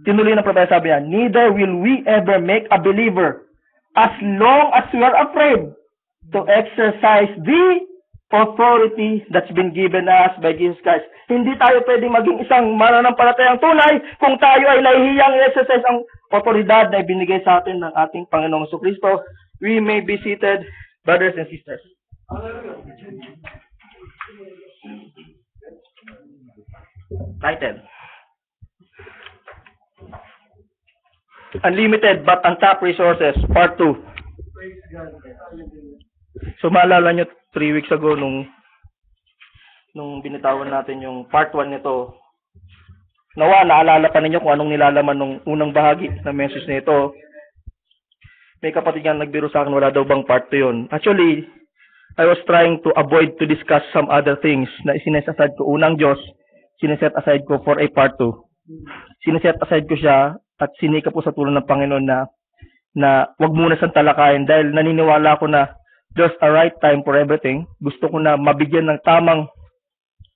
Tinuloy ng propeta, sabi niya, neither will we ever make a believer as long as we are afraid to exercise the authority that's been given us by Jesus Christ. Hindi tayo pwedeng maging isang mananampalatayang tunay kung tayo ay nahihiyang i-exercise ang otoridad na ibinigay sa atin ng ating Panginoong Kristo. We may be seated, brothers and sisters. Title: Unlimited but Untapped Resources, Part 2. So maalala nyo, 3 weeks ago nung binitawan natin yung Part 1 nito, naalala pa ninyo kung anong nilalaman nung unang bahagi ng message nito. May kapatid nga nagbiro sa akin, wala daw bang Part 2 yun. Actually, I was trying to avoid to discuss some other things na sineset aside ko. Unang Diyos, sineset aside ko for a Part 2. Sineset aside ko siya at sinika po sa tulong ng Panginoon na wag muna siyang talakayin dahil naniniwala ko na there's a right time for everything. Gusto ko na mabigyan ng tamang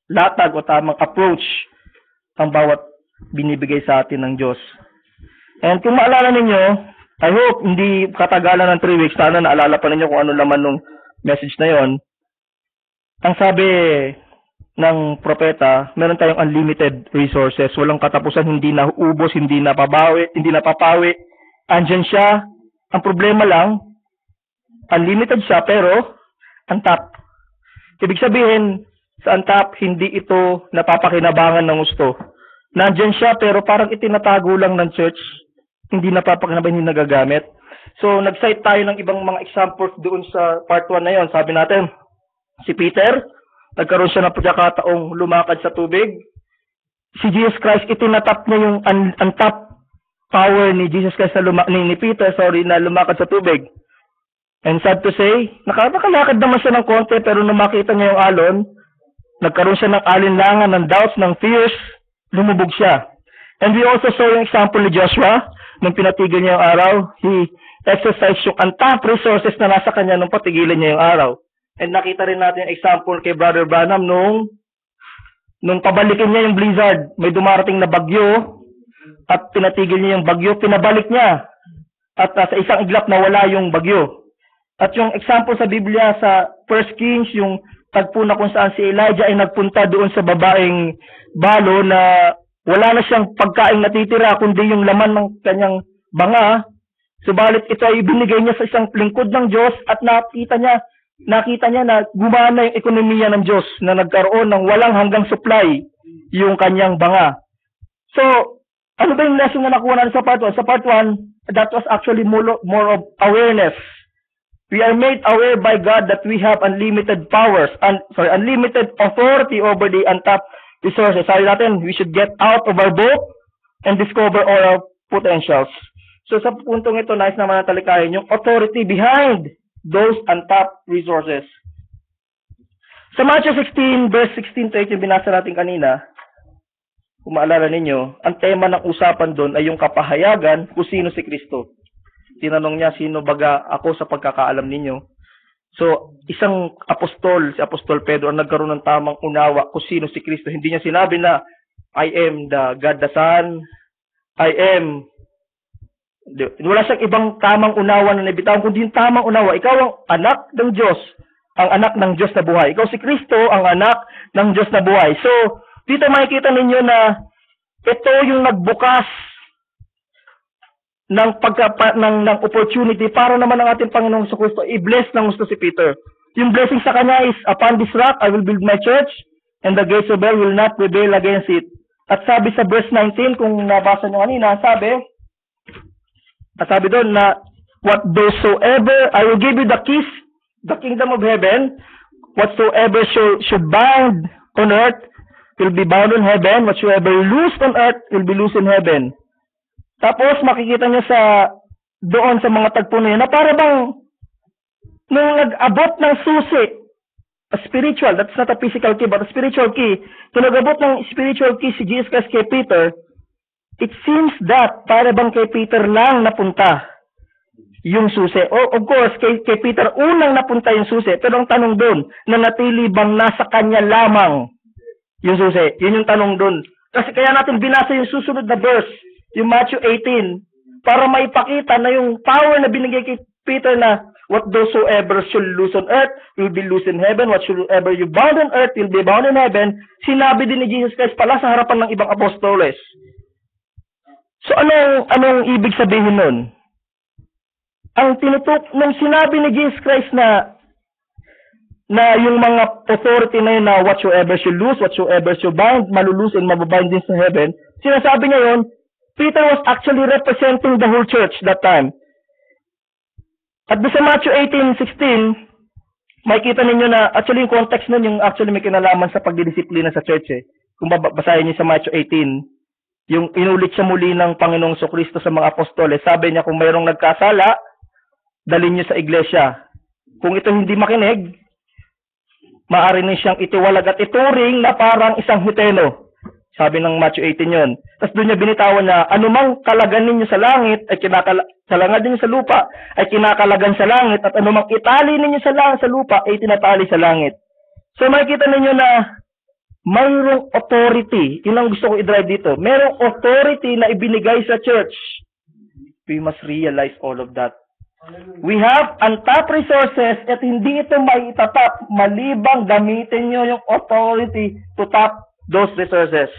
latag o tamang approach ang bawat binibigay sa atin ng Diyos. And kung maalala ninyo, I hope hindi katagalan ng 3 weeks, sana naalala pa ninyo kung ano laman nung message na yon. Ang sabi ng propeta, meron tayong unlimited resources, walang katapusan, hindi nauubos, hindi napapawi. Andyan siya. Ang problema lang, unlimited siya pero untap. Ibig sabihin, sa untap, hindi ito napapakinabangan ng gusto. Nandyan siya pero parang itinatago lang ng church, hindi napapakinabangan, hindi nagagamit. So, nag-cite tayo ng ibang mga examples doon sa part 1 na yon. Sabi natin, si Peter, nagkaroon siya ng pagkakataong lumakad sa tubig. Si Jesus Christ, itinatap niya yung untap power ni Jesus Christ ni Peter, na lumakad sa tubig. And sad to say, nakalakad naman siya ng konti, pero nung makita niya yung alon, nagkaroon siya ng alinlangan, ng doubts, ng fears, lumubog siya. And we also saw yung example ni Joshua, nung pinatigil niya yung araw, he exercised yung untapped resources na nasa kanya nung patigilan niya yung araw. And nakita rin natin yung example kay Brother Branham nung pabalikin niya yung blizzard, may dumarating na bagyo, at pinatigil niya yung bagyo, pinabalik niya. At sa isang iglap nawala yung bagyo. At yung example sa Biblia sa 1 Kings, yung tagpo na kung saan si Elijah ay nagpunta doon sa babaeng balo na wala na siyang pagkain natitira kundi yung laman ng kanyang banga. Subalit ito ay binigay niya sa isang lingkod ng Diyos at nakita niya na gumana yung ekonomiya ng Diyos na nagkaroon ng walang hanggang supply yung kanyang banga. So, ano ba yung lesson na nakuha natin sa part 1? Sa part 1, that was actually more of awareness. We are made aware by God that we have unlimited unlimited authority over the untapped resources. Sabi natin, we should get out of our boat and discover all our potentials. So sa puntong ito, nais naman natalikayin yung authority behind those untapped resources. Sa Matthew 16, verse 16 to 18, binasa natin kanina, kung maalala ninyo, ang tema ng usapan doon ay yung kapahayagan kung sino si Kristo. Tinanong niya, sino baga ako sa pagkakaalam ninyo? So, isang apostol, si Apostol Pedro, ang nagkaroon ng tamang unawa kung sino si Kristo. Hindi niya sinabi na, I am the God the Son, wala siyang ibang tamang unawa na nabitawan, kundi yung tamang unawa. Ikaw ang anak ng Diyos, ang anak ng Diyos na buhay. Ikaw si Kristo, ang anak ng Diyos na buhay. So, dito makikita ninyo na ito yung nagbukas ng opportunity para naman ang ating Panginoong Kristo i-bless ng gusto si Peter. Yung blessing sa kanya is, upon this rock I will build my church and the gates of hell will not prevail against it. At sabi sa verse 19, kung nabasa nyo kanina, sabi doon na whatsoever, I will give you the keys, the kingdom of heaven, whatsoever should bind on earth will be bound in heaven, whatsoever loosed on earth will be loosed in heaven. Tapos makikita niyo doon sa mga tagpo na yun, na para bang nung nag-abot ng susi, a spiritual, that's not a physical key, but a spiritual key, kung nag-abot ng spiritual key si Jesus Christ kay Peter, it seems that para bang kay Peter lang napunta yung susi. Of course, kay Peter unang napunta yung susi, pero ang tanong doon, nanatili bang nasa kanya lamang yung susi? Yun yung tanong doon. Kasi kaya natin binasa yung susunod na verse, yung Matthew 18, para maipakita na yung power na binigay kay Peter na whatsoever shall loose on earth will be loose in heaven, whatsoever you bound on earth will be bound in heaven, sinabi din ni Jesus Christ pala sa harapan ng ibang apostoles. So anong ibig sabihin nun? Ang nung sinabi ni Jesus Christ na yung mga authority na yun na whatsoever shall loose, whatsoever shall bind, malulose and mababind din sa heaven, sinasabi niya yun, Peter was actually representing the whole church that time. At sa Matthew 18:16, makikita ninyo na actually yung context nun, yung actually may kinalaman sa pagdidisiplina sa church eh. Kung babasahin niyo sa Matthew 18, yung inulit siya muli ng Panginoong Kristo sa mga apostoles, sabi niya kung mayroong nagkasala, dalhin niyo sa iglesia. Kung ito hindi makinig, maaari na siyang itiwalag at ituring na parang isang huteno. Sabi ng Matthew 18 yun. Tapos doon niya binitawan na anumang kalagan ninyo sa langit ay kalangad ninyo sa lupa ay kinakalagan sa langit at anumang itali ninyo sa lupa ay tinatali sa langit. So makikita ninyo na mayroong authority. Yun ang gusto ko i-drive dito. Mayroong authority na ibinigay sa church. We must realize all of that. We have untapped resources at hindi ito may itatap malibang gamitin nyo yung authority to tap those resources.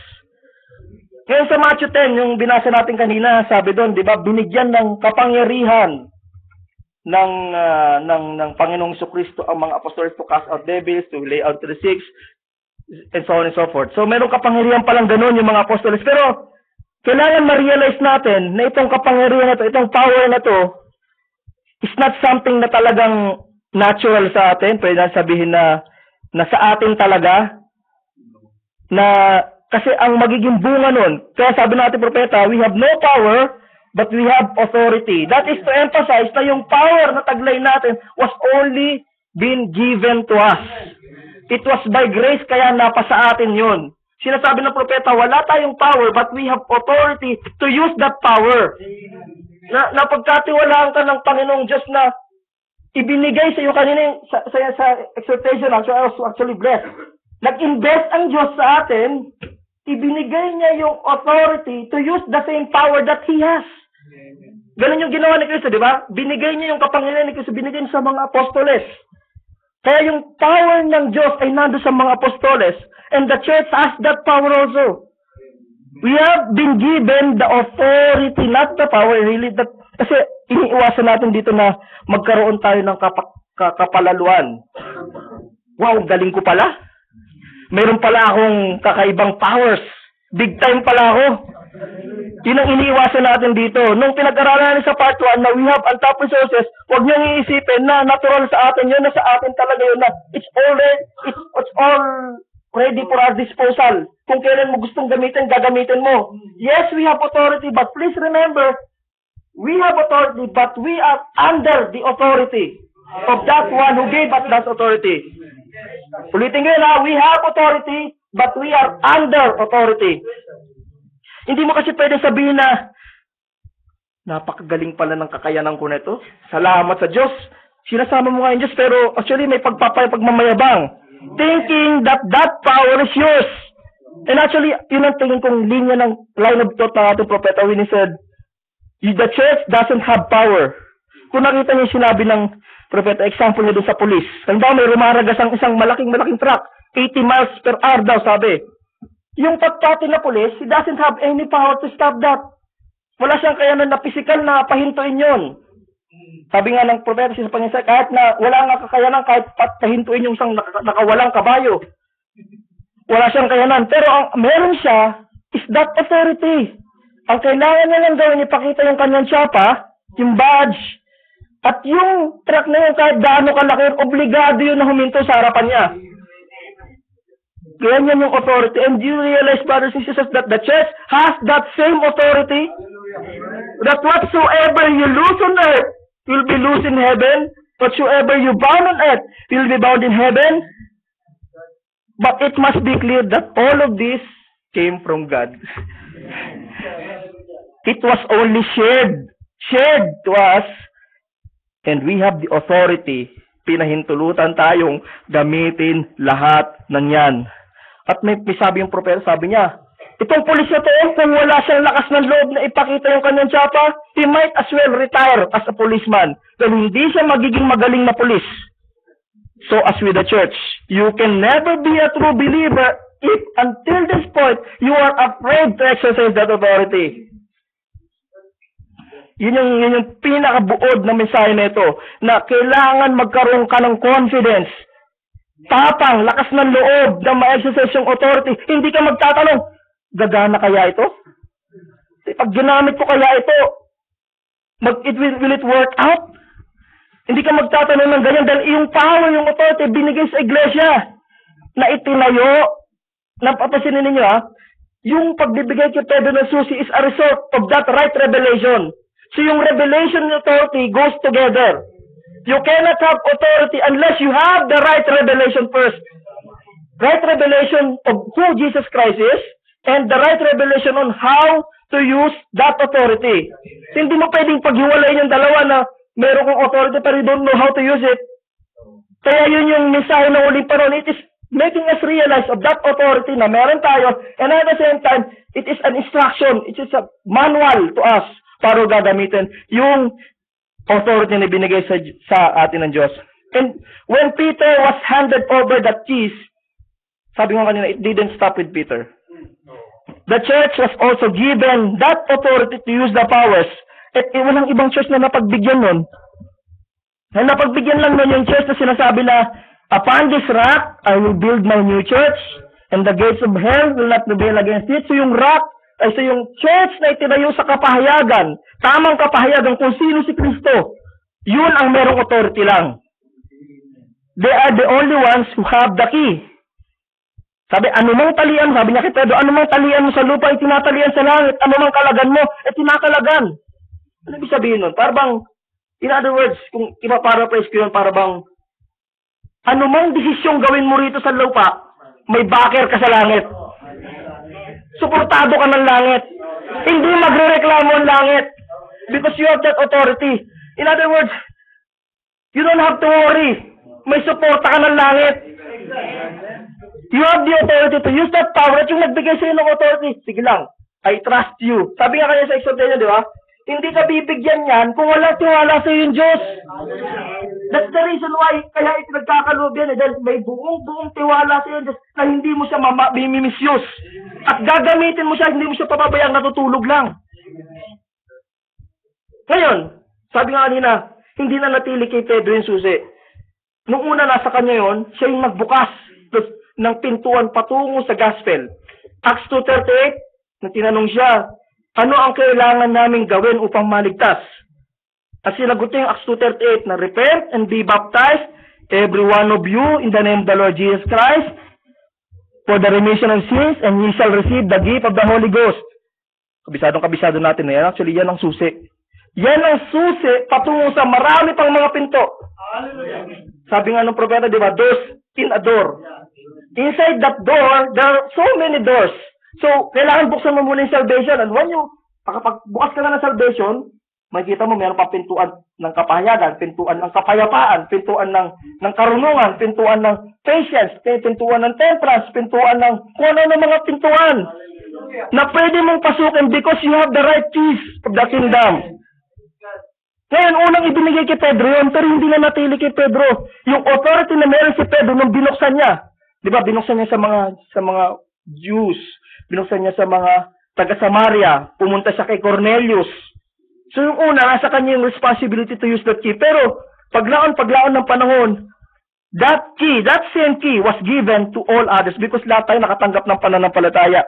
Ngayon sa Matthew 10, yung binasa natin kanina, sabi doon, di ba, binigyan ng kapangyarihan ng Panginoong Kristo ang mga apostles to cast out devils, to lay out the sick, and so on and so forth. So meron kapangyarihan palang ganun yung mga apostles. Pero kailangan ma-realize natin na itong kapangyarihan na to, itong power na to, is not something na talagang natural sa atin. Pwede na sabihin na sa atin talaga, na kasi ang magiging bunga nun, kaya sabi natin propeta, we have no power, but we have authority. That is to emphasize na yung power na taglay natin was only been given to us. It was by grace, kaya napasa atin yun. Sinasabi ng propeta, wala tayong power, but we have authority to use that power. Na pagkatiwalaan ka ng Panginoong Diyos na ibinigay sa iyo kanina sa exhortation, actually, I was actually blessed. Nag-invest ang Diyos sa atin, ibinigay niya yung authority to use the same power that He has. Ganun yung ginawa ni Kristo, di ba? Binigay niya yung kapangyarihan ni Kristo, binigay niya sa mga apostoles. Kaya yung power ng Diyos ay nando sa mga apostoles, and the church has that power also. We have been given the authority, not the power, really. Kasi iniiwasan natin dito na magkaroon tayo ng kapalaluan. Wow, galing ko pala. Meron pala akong kakaibang powers. Big time pala ako. Yun ang iniiwasan natin dito. Nung pinag-aralan natin sa part 1 na we have untapped resources, huwag niyong iisipin na natural sa atin yun, na sa atin talaga yun, na it's all ready for our disposal. Kung kailan mo gustong gamitin, gagamitin mo. Yes, we have authority, but please remember, we have authority, but we are under the authority of that one who gave us that authority. Ulitin ko yun, we have authority, but we are under authority. Hindi mo kasi pwede sabihin na napakagaling pala ng kakayanan ko nito. Salamat sa Diyos. Sinasama mo nga yung Diyos, pero actually may pagmamayabang. Thinking that power is yours. And actually, yun ang tingin kong linya ng line of thought ng ating propeta when he said, the church doesn't have power. Kung nakita niyo sinabi ng propeta, example niya doon sa police. Halimbawa may rumaragas ang isang malaking truck, 80 miles per hour daw, sabi. Yung pagpati na police, he doesn't have any power to stop that. Wala siyang kayanan na physical na pahintuin yun. Sabi nga ng propeta sa Panginoon, kahit na wala nga kakayanan, kahit pahintuin yung isang nakawalang kabayo. Wala siyang kayanan. Pero ang meron siya is that authority. Ang kailangan niya lang gawin, ipakita yung kanyang tsapa, yung badge, at yung truck na yun, kahit gaano kalaki, obligado yun na huminto sa harapan niya. Kaya yan yung authority. And do you realize, brothers and sisters, that the church has that same authority? That whatsoever you lose on earth will be loose in heaven. Whatsoever you bound on earth will be bound in heaven. But it must be clear that all of this came from God. It was only shared to us, and we have the authority. Pinahintulutan tayong gamitin lahat ng yan. At may sabi yung propeta, sabi niya, Itong pulis na to, kung wala siyang lakas ng loob na ipakita yung kanyang tsapa, he might as well retire as a policeman. Dahil hindi siya magiging magaling na pulis. So as with the church, you can never be a true believer if until this point, you are afraid to exercise that authority. Yun yung pinakabuod na mensahe nito, na kailangan magkaroon ka ng confidence, tapang, lakas ng loob na ma-exercise yung authority. Hindi ka magtatanong, gagana kaya ito? Pag ginamit ko kaya ito, will it work out? Hindi ka magtatanong ng ganyan dahil yung power, yung authority, binigay sa iglesia na itinayo. Napapasinin ninyo yung pagbibigay kay Pedro ng susi is a result of that right revelation. So yung revelation and authority goes together. You cannot have authority unless you have the right revelation first. Right revelation of who Jesus Christ is and the right revelation on how to use that authority. So, hindi mo pwedeng paghiwalayin yung dalawa na meron kong authority pero you don't know how to use it. Kaya yun yung mensahe ng uling panahon. It is making us realize of that authority na meron tayo, and at the same time, it is an instruction, it is a manual to us para gagamitin yung authority na binigay sa atin ng Diyos. And when Peter was handed over the keys, sabi ko kanina, it didn't stop with Peter. The church was also given that authority to use the powers. At walang ibang church na napagbigyan nun. Na napagbigyan lang nun yung church na sinasabi na, upon this rock, I will build my new church, and the gates of hell will not prevail against it. So yung rock, ay so yung church na itinayo sa kapahayagan, tamang kapahayagan kung sino si Kristo, yun ang merong authority lang. They are the only ones who have the key. Sabi, anumang talian, sabi niya kay Pedro, anumang talian mo sa lupa ay tinatalian sa langit, anumang kalagan mo ay tinakalagan. Ano ibig sabihin nun? Para bang, in other words, kung ipaparaphrase ko yun, para bang, anumang desisyong gawin mo rito sa lupa, may backer ka sa langit. Suportado ka ng langit. Hindi magre-reklamo ang langit. Because you have that authority. In other words, you don't have to worry. May suporta ka ng langit. You have the authority to use that power at yung nagbigay sa'yo ng authority. Sige lang, I trust you. Sabi nga kanya sa exhortation, di ba? Hindi ka bibigyan yan kung walang tiwala sa'yo yung Diyos. That's the reason why kaya ito nagkakaloob yan. Dahil may buong tiwala sa'yo yung Diyos na hindi mo siya mimimisuse. At gagamitin mo siya, hindi mo siya pababayang natutulog lang. Ngayon, sabi nga kanina, hindi na natili kay Pedro yung susi. Nung una nasa kanya yon, siya yung nagbukas ng pintuan patungo sa gospel. Acts 2:38, na tinanong siya, ano ang kailangan naming gawin upang maligtas? At sinagot niya yung Acts 2:38 na repent and be baptized, every one of you, in the name of the Lord Jesus Christ, for the remission of sins, and ye shall receive the gift of the Holy Ghost. Kabisado natin na yan. Actually, yan ang susi. Yan ang susi patungo sa marami pang mga pinto. Sabi nga ng propeta, di ba, doors in a door. Inside that door, there are so many doors. So, kailangan buksan mo muna yung salvation. And when you, kapag bukas ka na ng salvation, makikita mo mayroon pa pintuan ng kapahayagan, pintuan ng kapayapaan, pintuan ng karunungan, pintuan ng patience, pintuan ng temperance, pintuan ng kung ano ng mga pintuan na pwede mong pasukin because you have the right keys of the kingdom. Ngayon, unang ibinigay kay Pedro yun, pero hindi na natili kay Pedro. Yung authority na meron si Pedro nung binuksan niya. Di ba, binuksan niya sa mga Jews, binuksan niya sa mga taga-Samaria, pumunta siya kay Cornelius. So yung una, nasa kanya yung responsibility to use that key. Pero, paglaon ng panahon, that key, that same key was given to all others because lahat tayo nakatanggap ng pananampalataya.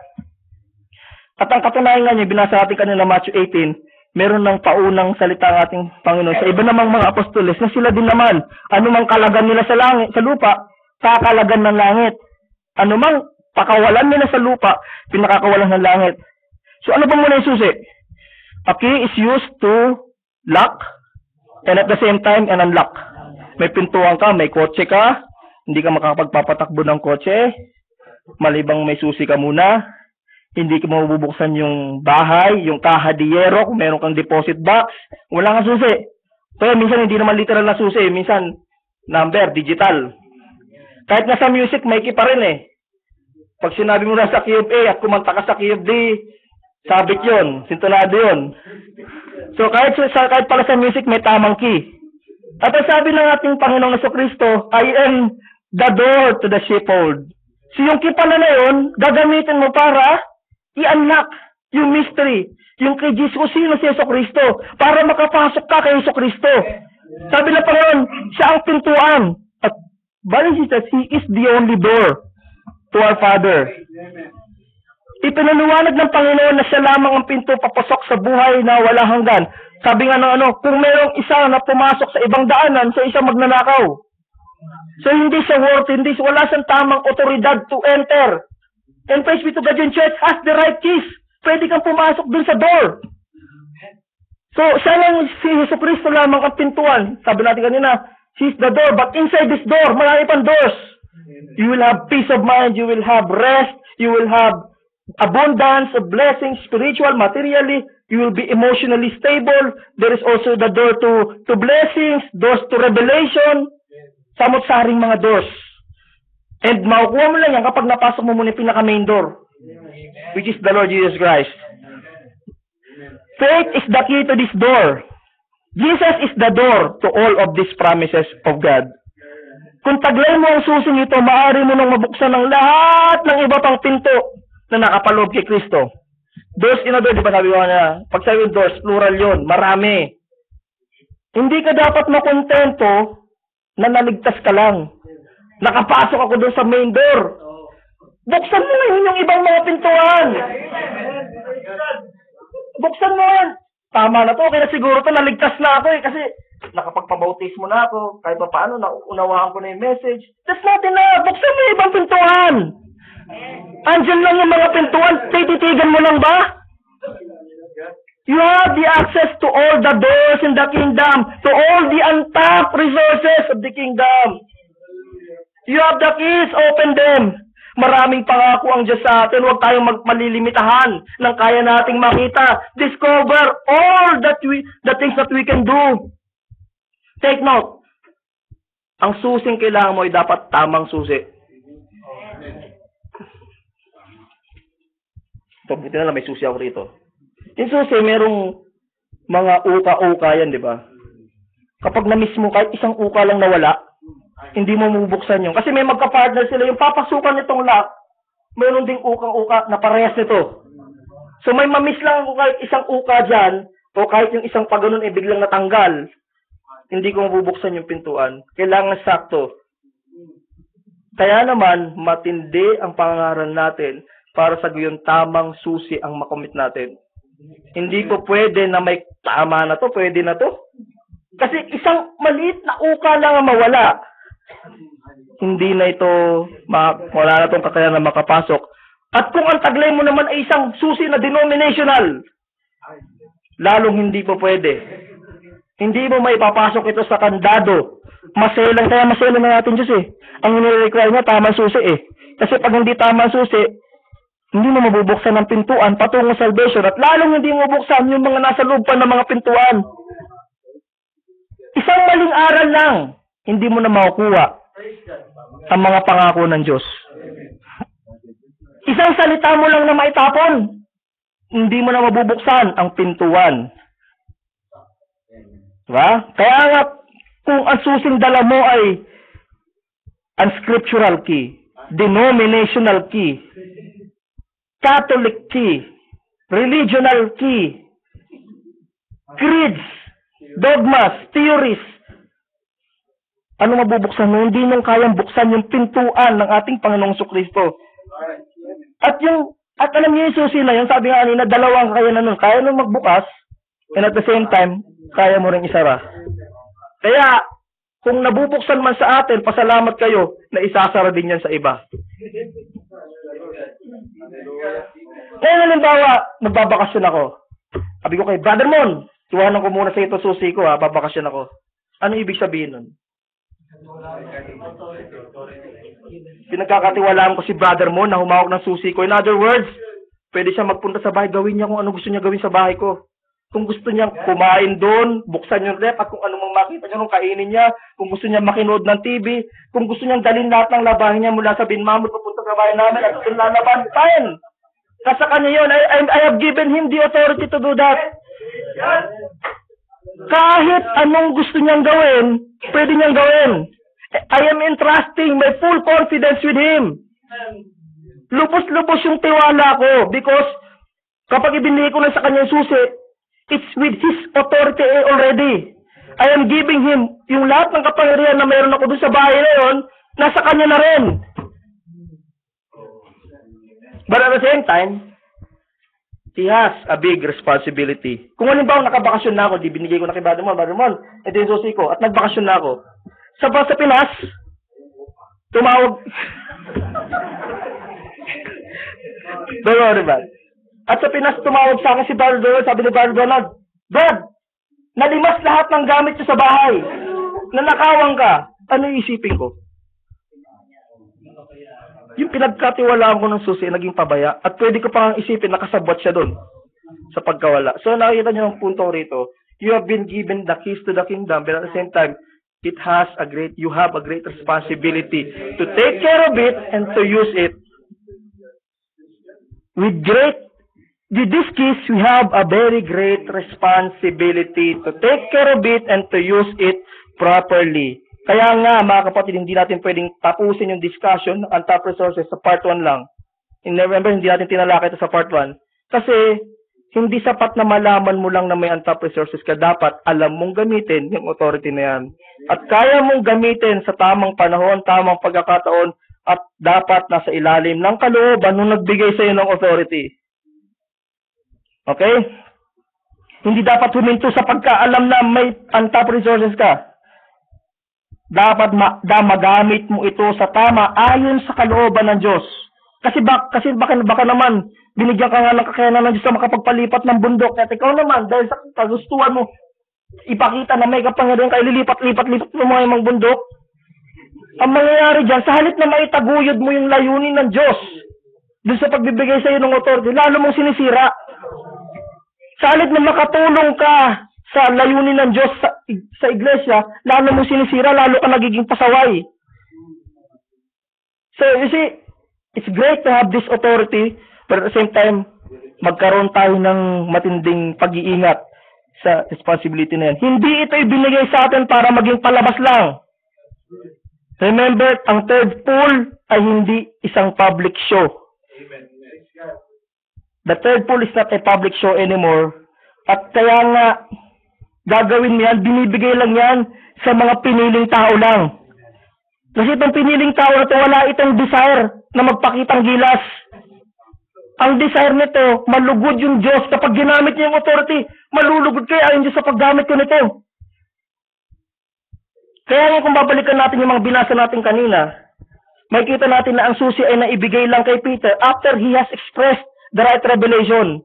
At ang katunayan nga niya, binasa natin kanina Matthew 18, meron ng paunang salita ng ating Panginoon sa iba namang mga apostoles na sila din naman, anumang kalagan nila sa langit, sa lupa, kakalagan ng langit. Anumang pakawalan nila sa lupa, pinakakawalan ng langit. So ano ba muna yung susi? A key is used to lock and at the same time and unlock. May pintuan ka, may kotse ka, hindi ka makakapagpapatakbo ng kotse, malibang may susi ka muna, hindi ka mabubuksan yung bahay, yung kaha de hierro, kung meron kang deposit box, wala kang susi. Kaya minsan hindi naman literal na susi, minsan number, digital. Kahit nga sa music, may key pa rin eh. Pag sinabi mo na sa cube A at kumanta ka sa cube D, sabit yun, sintonado yun. So kahit pala sa music may tamang key. At ang sabi ng ating Panginoong Jesucristo, I am the door to the sheepfold. So yung key pala na yun, gagamitin mo para i-unlock yung mystery, yung kay Jesus, sino si Jesucristo, para makapasok ka kay Jesucristo. Sabi ng Panginoon, siya ang pintuan. At bali siya, He is the only door to our Father. Ipinaliwanag ng Panginoon na siya lamang ang pinto papasok sa buhay na walang hanggan. Sabi nga ng kung mayroong isa na pumasok sa ibang daanan, sa isang magnanakaw. So hindi siya worth, wala siyang tamang otoridad to enter. And praise be to God, yung church has the right keys. Pwede kang pumasok dun sa door. So siya lang, si Jesucristo lamang ang pintuan. Sabi natin kanina, He's the door, but inside this door, marami pang doors. You will have peace of mind, you will have rest, you will have abundance of blessings, spiritual, materially, you will be emotionally stable. There is also the door to blessings, doors to revelation, samot-saring mga doors. And makukuha mo lang yan kapag napasok mo muna yung pinaka-main door, which is the Lord Jesus Christ. Faith is the key to this door. Jesus is the door to all of these promises of God. Kung taglay mo ang susing ito, maaari mo nang mabuksan ng lahat ng iba pang pinto na nakapaloob kay Kristo. Doors in a door, di ba sabi ko na, pag sabi doors, plural yun, marami. Hindi ka dapat makontento na naligtas ka lang. Nakapasok ako doon sa main door. Buksan mo ngayon yung ibang mga pintuan. Buksan mo yan. Tama na to, kaya siguro to naligtas na ako kasi nakapagpabautismo na ako, kahit pa paano, naunawaan ko na yung message. That's not enough. Buksan mo yung ibang pintuan. Andyan lang yung mga pintuan. Titigan mo lang ba? You have the access to all the doors in the kingdom, to all the untapped resources of the kingdom. You have the keys, open them. Maraming pangako ang Diyos sa atin. Huwag tayong malilimitahan ng kaya nating makita. Discover all the things that we can do. Take note. Ang susing kailangan mo ay dapat tamang susi. Pabuti na lang may susi ako rito. Yung susi, merong mga uka-uka yan, di ba? Kapag na-miss mo, kahit isang uka lang nawala, hindi mo mabubuksan yun. Kasi may magka-partner sila. Yung papasukan nitong lock, mayroon ding ukang-uka na parehas nito. So may mamiss lang ako kahit isang uka dyan, o kahit yung isang paganon ay biglang natanggal, hindi ko mabubuksan yung pintuan. Kailangan sakto. Kaya naman, matindi ang pangangaral natin para sa gayon tamang susi ang makomit natin. Hindi ko pwede na may tama na to, pwede na to. Kasi isang maliit na uka lang ang mawala. Hindi na ito, wala na itong kakayahan na makapasok. At kung ang taglay mo naman ay isang susi na denominational, lalong hindi po pwede. Hindi mo may papasok ito sa kandado. Maselan, kaya maselan na natin Diyos eh. Ang nire-require niya, tamang susi eh. Kasi pag hindi tamang susi, hindi mo mabubuksan ng pintuan patungo sa salvation. At lalong hindi mo mabuksan yung mga nasa loob pa ng mga pintuan. Isang maling aral lang, hindi mo na makukuha ang mga pangako ng Diyos. Isang salita mo lang na maitapon, hindi mo na mabubuksan ang pintuan. Diba? Kaya nga, kung ang susing dala mo ay unscriptural key, denominational key, Catholic key, religional key, creeds, dogmas, theories, ano mabubuksan mo? Hindi nung kayang buksan yung pintuan ng ating Panginoong Jesucristo. At alam niyo yung susi na yun, sabi nga kanina, dalawang kaya na nun. Kaya nung magbukas, and at the same time, kaya mo rin isara. Kaya, kung nabubuksan man sa atin, pasalamat kayo na isasara din yan sa iba. Kaya halimbawa, magbabakasyon ako. Sabi ko kay Brother Mon, tuwanan ko muna sa ito susi ko ha, babakasyon ako. Ano ibig sabihin nun? Pinagkakatiwalaan ko si Brother Mon na humawak ng susi ko. In other words, pwede siya magpunta sa bahay, gawin niya kung ano gusto niya gawin sa bahay ko. Kung gusto niyang kumain doon, buksan yung rep at kung ano mang makita niya nung kainin niya, kung gusto niya makinood ng TV, kung gusto niyang dalhin lahat ng labahin niya mula sa Binmamot papunta sa bahay namin at doon lalaban, fine. Kasi kanya yun, I have given him the authority to do that. Kahit anong gusto niyang gawin, pwede niyang gawin. I am entrusting my full confidence with him. Lubos-lubos yung tiwala ko because kapag ibinigay ko na sa kanya yung susi, it's with his authority already. I am giving him yung lahat ng kapangyarihan na mayroon ako doon sa bahay na yun, nasa kanya na rin. But at the same time, he has a big responsibility. Kung halimbawa nakabakasyon na ako, di binigay ko na kay Brother Mon, ito yung susi ko, at nagbakasyon na ako. Sa Pinas, tumawag. Diba? At sa Pinas, tumawag sa akin si Brother Donald, sabi ni Brother Donald, Brad, nalimas lahat ng gamit ko sa bahay. Nanakawan ka. Ano isipin ko? Yung pinagkatiwalaan ko ng susi, naging pabaya, at pwede ko pang isipin, nakasabot siya doon sa pagkawala. So, nakikita niyo ang punto rito. You have been given the keys to the kingdom, but at the same time, you have a great responsibility to take care of it and to use it. With these keys, we have a very great responsibility to take care of it and to use it properly. Kaya nga, mga kapatid, hindi natin pwedeng tapusin yung discussion on top resources sa part 1 lang. In November, hindi natin tinalakay ito sa part 1. Kasi, hindi sapat na malaman mo lang na may untap resources ka. Dapat alam mong gamitin yung authority na yan. At kaya mong gamitin sa tamang panahon, tamang pagkakataon, at dapat nasa ilalim ng kalooban nung nagbigay sa iyo ng authority. Okay? Hindi dapat huminto sa pagkaalam na may untap resources ka. Dapat magamit mo ito sa tama ayon sa kalooban ng Diyos. Kasi baka naman binigyan ka nga ng kakayanan ng Diyos na makapagpalipat ng bundok at ikaw naman dahil sa kagustuhan mo ipakita na may kapangyarihan kayo lilipat mo mga imang bundok. Ang mangyayari dyan, sa halip na maitaguyod mo yung layunin ng Diyos doon sa pagbibigay sa iyo ng authority, lalo mong sinisira. Sa halip na makatulong ka sa layunin ng Diyos sa iglesia, lalo mong sinisira, lalo ka nagiging pasaway. So, you see, it's great to have this authority, but at the same time, magkaroon tayo ng matinding pag-iingat sa responsibility na yan. Hindi ito ibinigay sa atin para maging palabas lang. Remember, ang third pool ay hindi isang public show. The third pool is not a public show anymore. At kaya nga, gagawin mo yan, binibigay lang yan sa mga piniling tao lang. Kasi itong piniling tao na ito, wala itong desire na magpakitang gilas. Ang desire nito, malugod yung Diyos. Kapag ginamit niya yung authority, malulugod kayo ayon Diyos sa paggamit ko nito. Kaya nga kung babalikan natin yung mga binasa natin kanina, makikita natin na ang susi ay naibigay lang kay Peter after he has expressed the right revelation.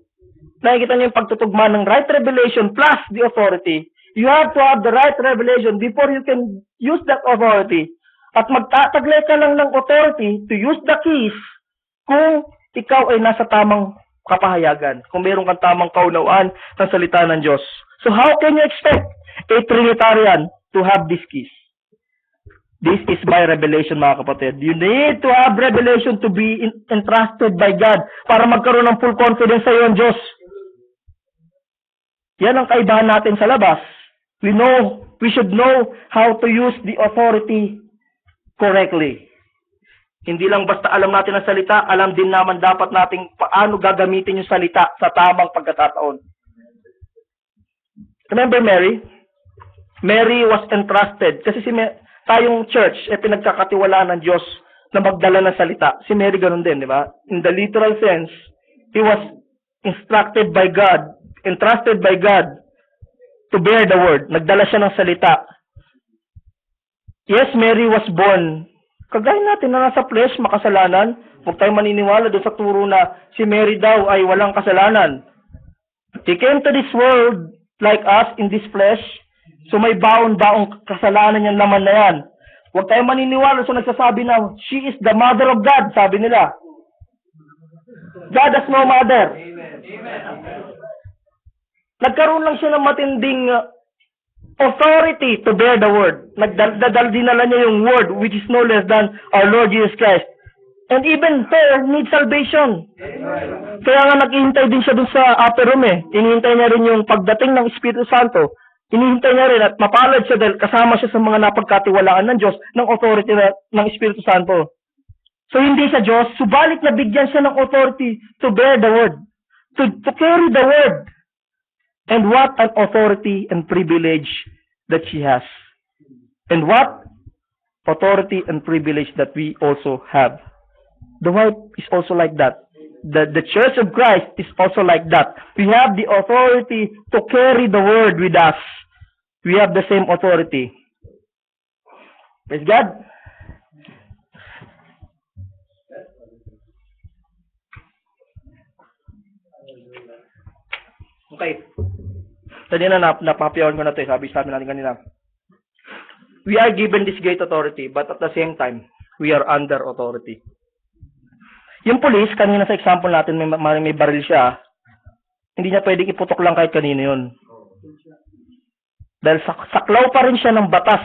Nakikita niyo yung pagtutugma ng right revelation plus the authority. You have to have the right revelation before you can use that authority. At magtataglay ka lang ng authority to use the keys kung ikaw ay nasa tamang kapahayagan. Kung meron kang tamang kaunawaan ng salita ng Diyos. So how can you expect a Trinitarian to have these keys? This is my revelation, mga kapatid. You need to have revelation to be entrusted by God para magkaroon ng full confidence sa iyo ang Diyos. Yan ang kaibahan natin sa labas. We should know how to use the authority correctly. Hindi lang basta alam natin ang salita, alam din naman dapat nating paano gagamitin yung salita sa tamang pagkakataon. Remember Mary? Mary was entrusted. Kasi tayong church, pinagkakatiwalaan ng Diyos na magdala ng salita. Si Mary ganun din, di ba? In the literal sense, he was instructed by God, entrusted by God to bear the word. Nagdala siya ng salita. Yes, Mary was born. Kagaya natin na nasa flesh, makasalanan. Huwag tayong maniniwala doon sa turo na si Mary daw ay walang kasalanan. He came to this world like us in this flesh. So may baon-baong kasalanan yung laman na yan. Huwag tayong maniniwala sa nagsasabi na she is the mother of God, sabi nila. God has no mother. Nagkaroon lang siya ng matinding authority to bear the word. Dinala niya yung word, which is no less than our Lord Jesus Christ. And even her needs salvation. Kaya nga naghihintay din siya dun sa upper room eh. Inihintay niya rin yung pagdating ng Espiritu Santo. Inihintay niya rin at mapalad siya dahil kasama siya sa mga napagkatiwalaan ng Diyos ng authority ng Espiritu Santo. So hindi sa Diyos, subalit nabigyan siya ng authority to bear the word. To carry the word. And what an authority and privilege that she has. And what authority and privilege that we also have. The wife is also like that. The Church of Christ is also like that. We have the authority to carry the word with us. We have the same authority. Praise God. Okay. Kanina napapayawan ko na ito. Sabi natin kanina. We are given this great authority, but at the same time, we are under authority. Yung police, kanina sa example natin, may baril siya, hindi niya pwedeng iputok lang kahit kanino yun. Dahil saklaw pa rin siya ng batas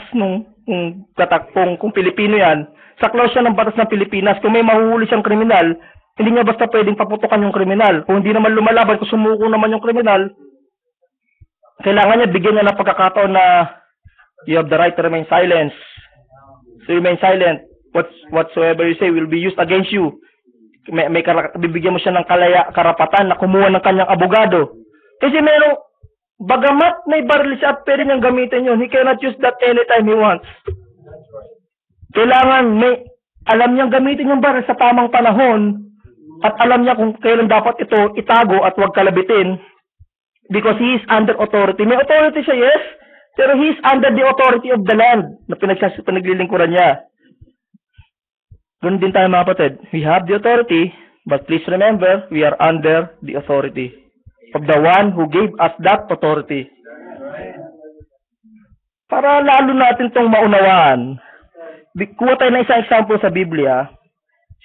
kung Pilipino yan, saklaw siya ng batas ng Pilipinas. Kung may mahuhuli siyang kriminal, hindi niya basta pwedeng paputokan yung kriminal. Kung hindi naman lumalaban, kung sumuko naman yung kriminal, kailangan niya bigyan niya ng pagkakataon na you have the right to remain silent. So remain silent. Whatsoever you say will be used against you. Bibigyan mo siya ng karapatan na kumuha ng kanyang abogado. Kasi bagamat may baril siya at pwede niyang gamitin yun, he cannot use that anytime he wants. Kailangan alam niyang gamitin yung baril sa tamang panahon at alam niya kung kailan dapat ito itago at huwag kalabitin because he is under authority. May authority siya, yes, pero he is under the authority of the land na pinaglilingkuran niya. Ganun din tayo mga kapatid. We have the authority, but please remember, we are under the authority of the one who gave us that authority. Para lalo natin itong maunawaan, kuha tayo ng isang example sa Biblia.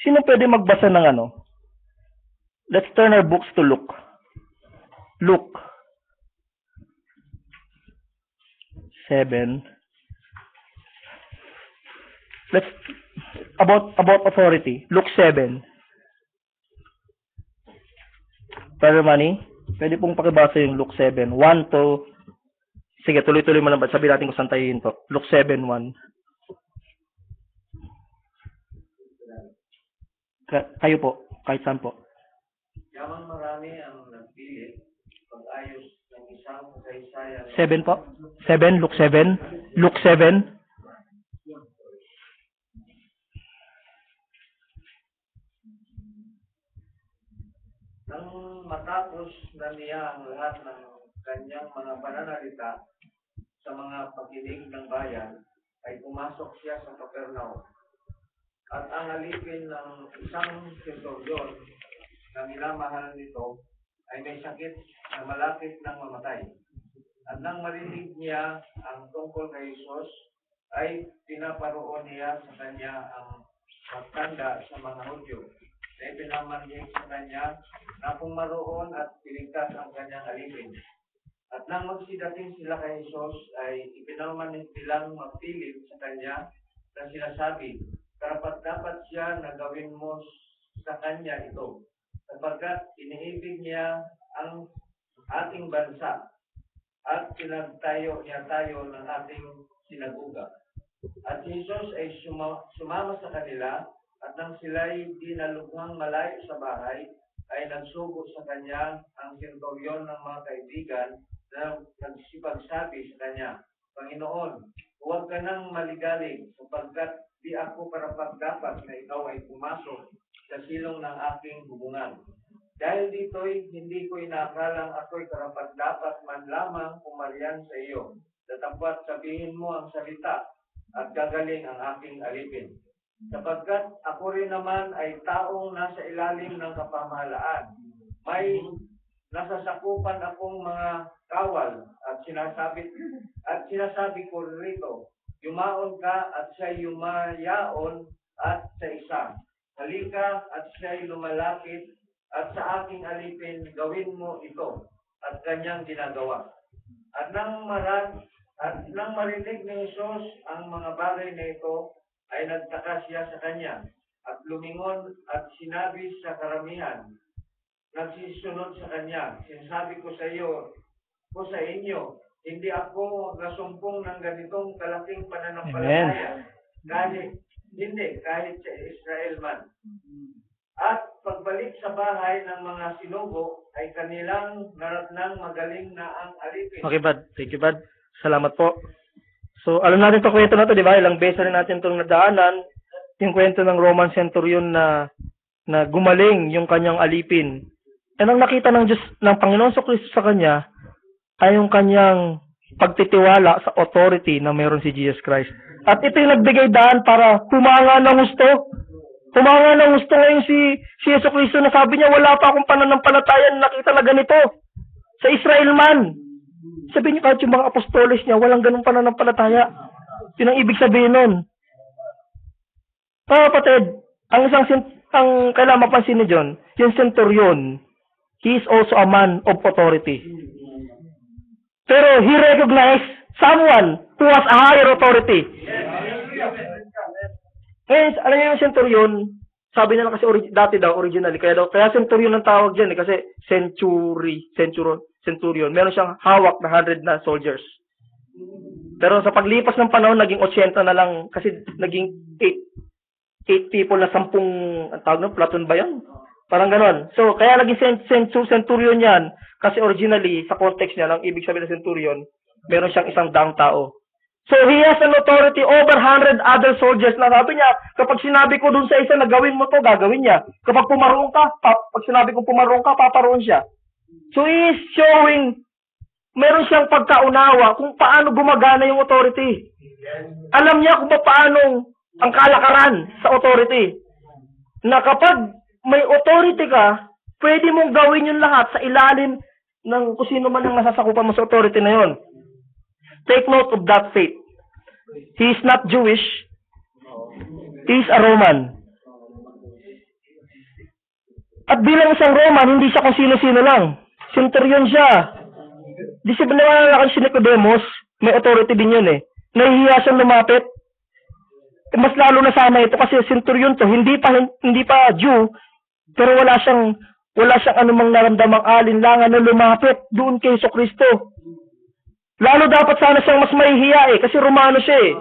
Sino pwede magbasa ng ano? Let's turn our books to Luke. Luke 7. Let's about authority. Luke 7. Brother Manny, pwede pong pakibasa yung Luke 7. 1 to... Sige, tuloy-tuloy mo lang. Sabi natin kung saan tayo yun to. Luke 7, 1. Kayo po. Kahit saan po. Yamang marami ang nagpili pag-ayos ng isang kasaysayan. 7 po. 7, Luke 7. Luke 7. Nang matapos na niya ang lahat ng kanyang mga pananalita sa mga pakinig ng bayan, ay pumasok siya sa Capernaum. At ang alipin ng isang senturyon na minamahal nito ay may sakit na malapit ng mamatay. At nang marinig niya ang tungkol kay Jesus, ay pinaparoon niya sa kanya ang magtanda sa mga Hudyo. Ay pinamanhig sa kanya na kung maroon at piligtas ang kanyang alipin. At nang magsidating sila kay Jesus, ay ipinamanhig nilang magpilit sa kanya na sinasabi, karapat-dapat siya na gawin mo sa kanya ito, sapagkat iniibig niya ang ating bansa at pinagtayo niya tayo ng ating sinaguga. At si Jesus ay sumama sa kanila. At nang sila'y dinalughang malayo sa bahay, ay nagsugo sa kanya ang senturyon ng mga kaibigan na nagsipagsabi sa kanya, Panginoon, huwag ka nang maligalig, sapagkat di ako karapat-dapat na ikaw ay pumasok sa silong ng aking hubungan. Dahil dito'y hindi ko inaakalang ako'y karapat-dapat man lamang pumarian sa iyo, datapwat sabihin mo ang salita at gagaling ang aking alipin. Sapagkat ako rin naman ay taong nasa ilalim ng kapamahalaan. May nasasakupan akong mga kawal at sinasabi ko rito, yumaon ka at siya'y yumayaon at sa isa. Halika at siya'y lumalapit at sa aking alipin gawin mo ito. at kanyang ginagawa. At nang marinig ni Jesus ang mga bagay na ito, ay nagtaka siya sa kanya at lumingon at sinabi sa karamihan, nagsisunod sa kanya, sinasabi ko sa inyo, hindi ako nasumpong ng ganitong kalaking pananampalataya. Kahit sa Israel man. At pagbalik sa bahay ng mga sinugo, ay kanilang naratnang magaling na ang alipin. Okay, Bad. Thank you, Bad. Salamat po. So, alam natin itong kwento na to, di ba? Ilang beses rin natin itong nadaanan. Yung kwento ng Roman centurion na gumaling yung kanyang alipin. And ang nakita ng Diyos, ng Panginoon Kristo sa kanya, ay yung kanyang pagtitiwala sa authority na meron si Jesus Christ. At ito yung nagbigay daan para humanga ng gusto. Humanga ng gusto ngayon si Yesu Kristo na sabi niya, wala pa akong pananampalataya na nakita na ganito. Sa Israel man. Sabi niya, kahit yung mga apostoles niya, walang ganung pananampalataya. Yun ang ibig sabihin nun. Kapatid, ang kailangan mapansin ni John, yung centurion, he is also a man of authority. Pero he recognized someone who has a higher authority. Ngayon, alam niyo yung centurion, sabi nila kasi dati daw, originally, kaya centurion ang tawag dyan kasi centurion. Meron siyang hawak na 100 na soldiers. Pero sa paglipas ng panahon, naging 80 na lang kasi naging 8 people na 10, ang tawag ng platoon ba yan? Parang ganon. So, kaya naging centurion yan kasi originally, sa context niya, ang ibig sabihin ng centurion, meron siyang 100 tao. So, he has an authority over 100 other soldiers na sabi niya, kapag sinabi ko dun sa isa na gawin mo to, gagawin niya. Kapag pumaroon ka, pag sinabi ko pumaroon ka, paparoon siya. So, he is showing, meron siyang pagkaunawa kung paano gumagana yung authority. Alam niya kung paano ang kalakaran sa authority. Na kapag may authority ka, pwede mong gawin yung lahat sa ilalim ng kung sino man ang nasasakupan mo sa authority na yon. Take note of that faith. He is not Jewish. He is a Roman. At bilang isang Roman, hindi siya kung sino-sino lang. Centurion siya. Di siya banawala si Nicodemus, may authority din yun eh. Nahihiya siyang lumapit. Mas lalo na sana ito kasi centurion to, hindi pa Jew, pero wala siyang anumang naramdamang alinlangan na lumapit doon kay Jesucristo. Lalo dapat sana siyang mas mahihiya eh, kasi Romano siya eh.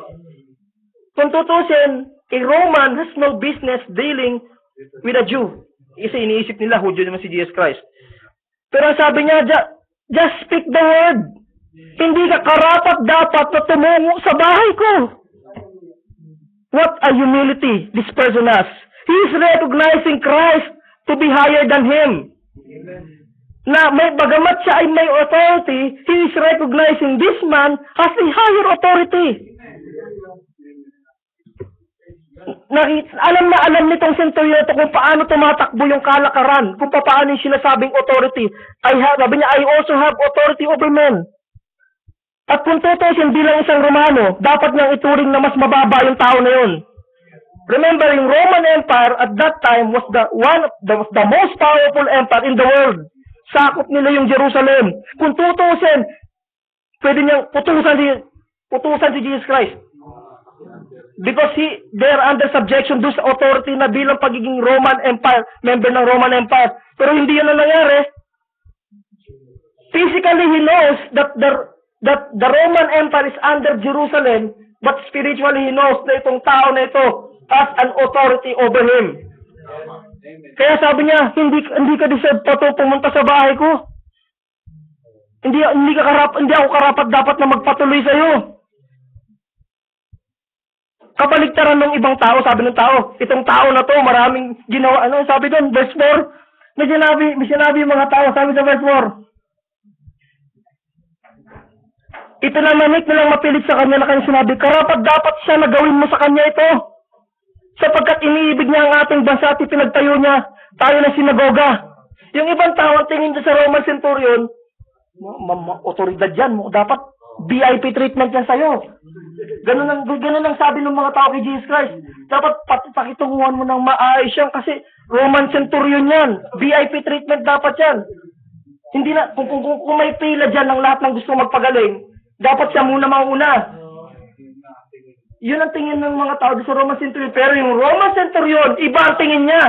Kung tutusin, a Roman has no business dealing with a Jew. Kasi iniisip nila, Hudyo naman si Jesus Christ. Pero sabi niya, just speak the word. Hindi ka karapat dapat na tumungo sa bahay ko. What a humility this person has. He is recognizing Christ to be higher than him. Na bagamat siya ay may authority, he is recognizing this man has a higher authority. Alam nitong centurion kung paano tumatakbo yung kalakaran, kung paano yung sinasabing authority. Sabi niya, I also have authority over men. At kung tutusin bilang isang Romano, dapat niyang ituring na mas mababa yung tao na yun. Remember, yung Roman Empire at that time was the most powerful empire in the world. Sakop nila yung Jerusalem. Kung tutusin, pwede niyang putusan si Jesus Christ. Because they're under subjection to authority na bilang pagiging Roman Empire, member ng Roman Empire. Pero hindi yun ang nangyari. Physically, he knows that the Roman Empire is under Jerusalem, but spiritually, he knows na itong tao na ito has an authority over him. Kaya sabi niya, hindi ka deserve pa to pumunta sa bahay ko. Hindi ako karapat dapat na magpatuloy sa iyo. Kabaligtaran ng ibang tao, sabi ng tao, itong tao na to, maraming ginawa, sabi doon, verse 4, may sinabi yung mga tao, sabi sa verse 4, ipinamanik nilang mapilit sa kanya na kanyang sinabi, karapat dapat siya na gawin mo sa kanya ito. Sapagkat iniibig niya ang ating bansa at pinagtayo niya tayo na sinagoga. Yung ibang tao, ang tingin niya sa Roman centurion, otoridad yan mo, dapat VIP treatment yan sa'yo. Ganun ang sabi ng mga tao kay Jesus Christ. Dapat pakitunguhan mo ng maayos yan kasi Roman centurion yan. VIP treatment dapat yan. Hindi na, kung may pila dyan ng lahat ng gusto magpagaling, dapat siya muna mauna. Yun ang tingin ng mga tao sa Roman Centurion. Pero yung Roman Centurion, iba ang tingin niya.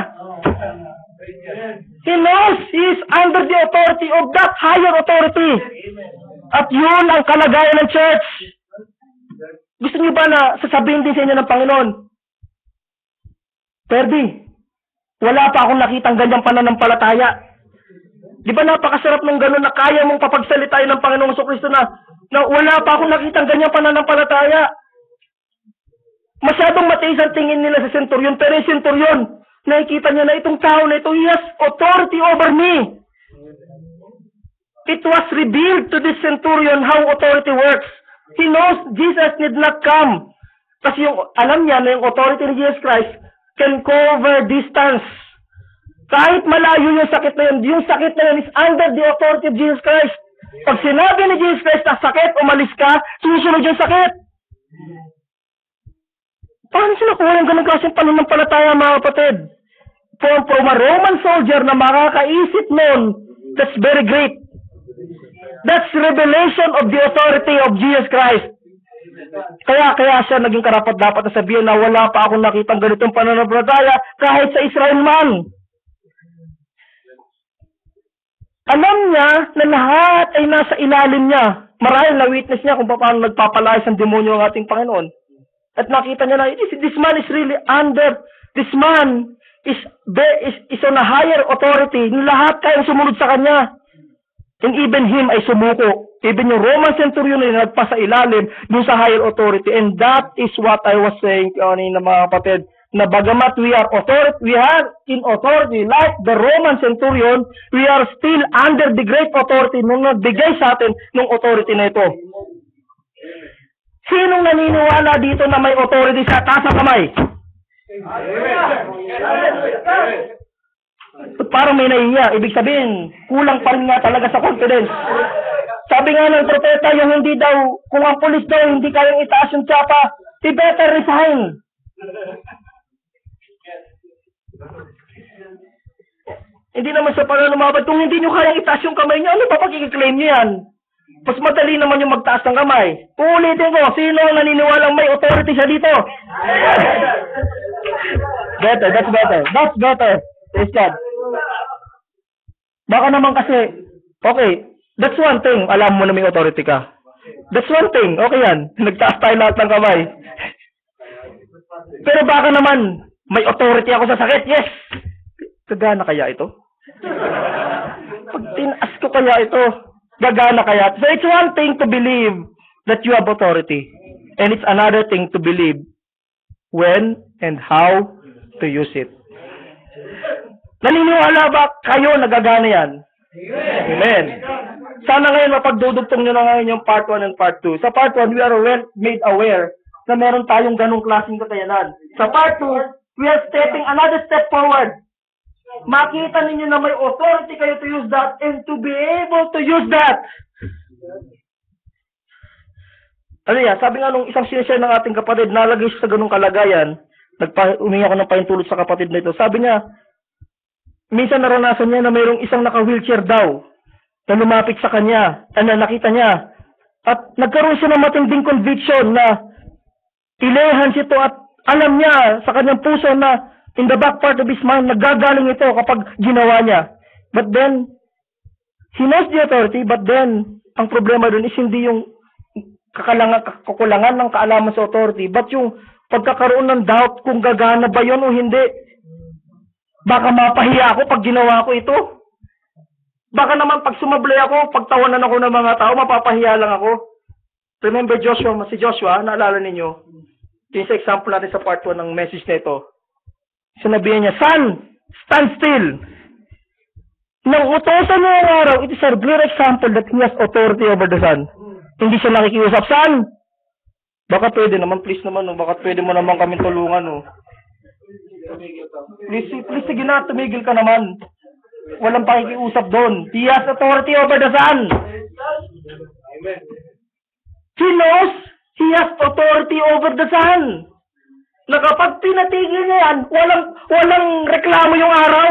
He knows he is under the authority of that higher authority. At yun ang kalagayan ng church. Gusto niyo ba na sasabihin din sa inyo ng Panginoon, Perdi, wala pa akong nakitang ganyang pananampalataya. Di ba napakasarap ng gano'n na kaya mong papagsalitain ng Panginoong Kristo na wala pa akong nakitang ganyang pananampalataya. Masyadong matiis ang tingin nila sa centurion, pero yung centurion, nakikita niya na itong tao na ito, he has authority over me. It was revealed to this centurion how authority works. He knows Jesus did not come. Kasi alam niya na yung authority ni Jesus Christ can cover distance. Kahit malayo yung sakit na yung sakit na yun is under the authority of Jesus Christ. Pag sinabi ni Jesus Christ na sakit, umalis ka, susunod yung sakit. Paano sila kuha yung ganang klaseng pananampalataya, mga kapatid? From a Roman soldier na makakaisip noon, that's very great. That's revelation of the authority of Jesus Christ. Kaya siya naging karapat-dapat na sabihin na wala pa akong nakitang ganitong pananampalataya kahit sa Israel man. Alam niya na lahat ay nasa ilalim niya. Marahil na witness niya kung paano nagpapalayas ng demonyo ang ating Panginoon. At nakita niya na this man is really under, this man is on a higher authority. Lahat kayang sumunod sa kanya. And even him ay sumuko. Even yung Roman centurion ay nagpasa ilalim dun sa higher authority. And that is what I was saying kanina, mga kapatid, na bagamat we are in authority like the Roman centurion, we are still under the great authority nung nagbigay sa atin ng authority na ito. Sinong naniniwala dito na may authority sa taas ng kamay? Parang may nahiya. Ibig sabihin, kulang pa rin nga talaga sa confidence. Sabi nga ng propeta, yung hindi daw, kung ang pulis daw hindi kayang itaas yung tsapa, he better resign. Hindi naman sa pananumabad, kung hindi nyo kayang itaas yung kamay nyo, ano pa pagkiklaim nyo yan? Mas madali naman yung magtaas ng kamay. Uulitin ko, sino ang naniniwalang may authority siya dito? Better, that's better. That's better. Praise God. Baka naman kasi, okay, that's one thing, alam mo na may authority ka. That's one thing, okay yan. Nagtaas tayo lahat ng kamay. Pero baka naman, may authority ako sa sakit, yes. Gagana kaya ito? Pag tinaas ko kaya ito, gagana kaya? So it's one thing to believe that you have authority. And it's another thing to believe when and how to use it. Naniniwala ba kayo nagagana yan? Amen. Sana ngayon mapagdudugtong nyo na ngayon yung part 1 and part 2. Sa part 1, we are made aware na meron tayong ganong klaseng kakayanan. Sa part 2, we are stepping another step forward. Makita ninyo na may authority kayo to use that and to be able to use that. Ano yan? Sabi nga nung isang sinishare ng ating kapatid, nalagay siya sa ganong kalagayan, umingi ako ng paintulot sa kapatid na ito. Sabi niya, minsan naranasan niya na mayroong isang naka-wheelchair daw na lumapit sa kanya, na nakita niya. At nagkaroon siya ng matinding conviction na ilehan siya ito at alam niya sa kanyang puso na in the back part of his mind, nagagaling ito kapag ginawa niya. But then, he knows the authority, but then, ang problema dun is hindi yung kakulangan ng kaalaman sa authority, but yung pagkakaroon ng doubt kung gagana ba yun o hindi. Baka mapahiya ako pag ginawa ko ito. Baka naman pag sumablay ako, pagtawanan ako ng mga tao, mapapahiya lang ako. Remember si Joshua, naalala ninyo, yung sa example natin sa part 1 ng message na ito. Sinabihan niya, son, stand still. Nang utosan niya ang araw, it is a clear example that he has authority over the sun. Hindi siya nakikiusap, son, baka pwede naman, please naman, baka pwede mo naman kami tulungan. Please, sige na, tumigil ka naman. Walang pakikiusap doon. He has authority over the sun. He knows he has authority over the sun. Na kapag pinatigil niya yan, walang reklamo yung araw.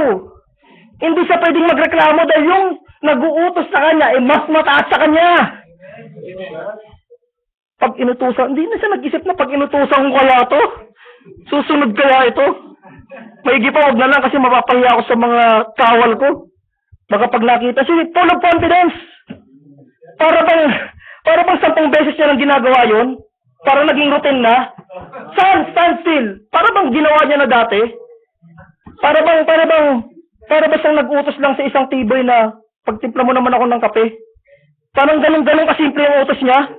Hindi siya pwedeng magreklamo dahil nag-uutos sa kanya, mas mataas sa kanya. Pag inutusan, hindi na siya nag-isip na pag inutusan ko kaya to, susunod kaya ito. Maigi pa, huwag na lang kasi mapapahiya ako sa mga kawal ko. Baka pag nakita siya, full of confidence. Para bang 10 beses niya lang ginagawa yun, para naging routine na, stand still. Para bang ginawa niya na dati? Para ba siyang nag-utos lang sa isang tiboy na pagtimpla mo naman ako ng kape? Parang ganun kasimple yung utos niya.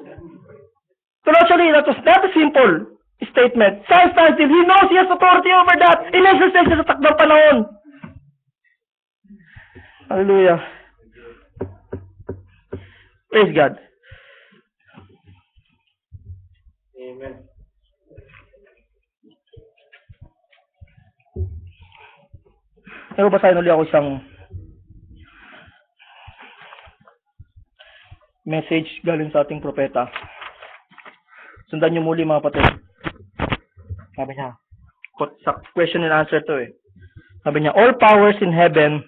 But actually, that was not a simple statement. Stand still. He knows he has authority over that. In-exercise sa takdang panahon. Hallelujah. Praise God. Amen. Pero basahin ulit ako isang message galing sa ating propeta. Sundan niyo muli mga kapatid. Sabi niya, sa question and answer to eh. Sabi niya, all powers in heaven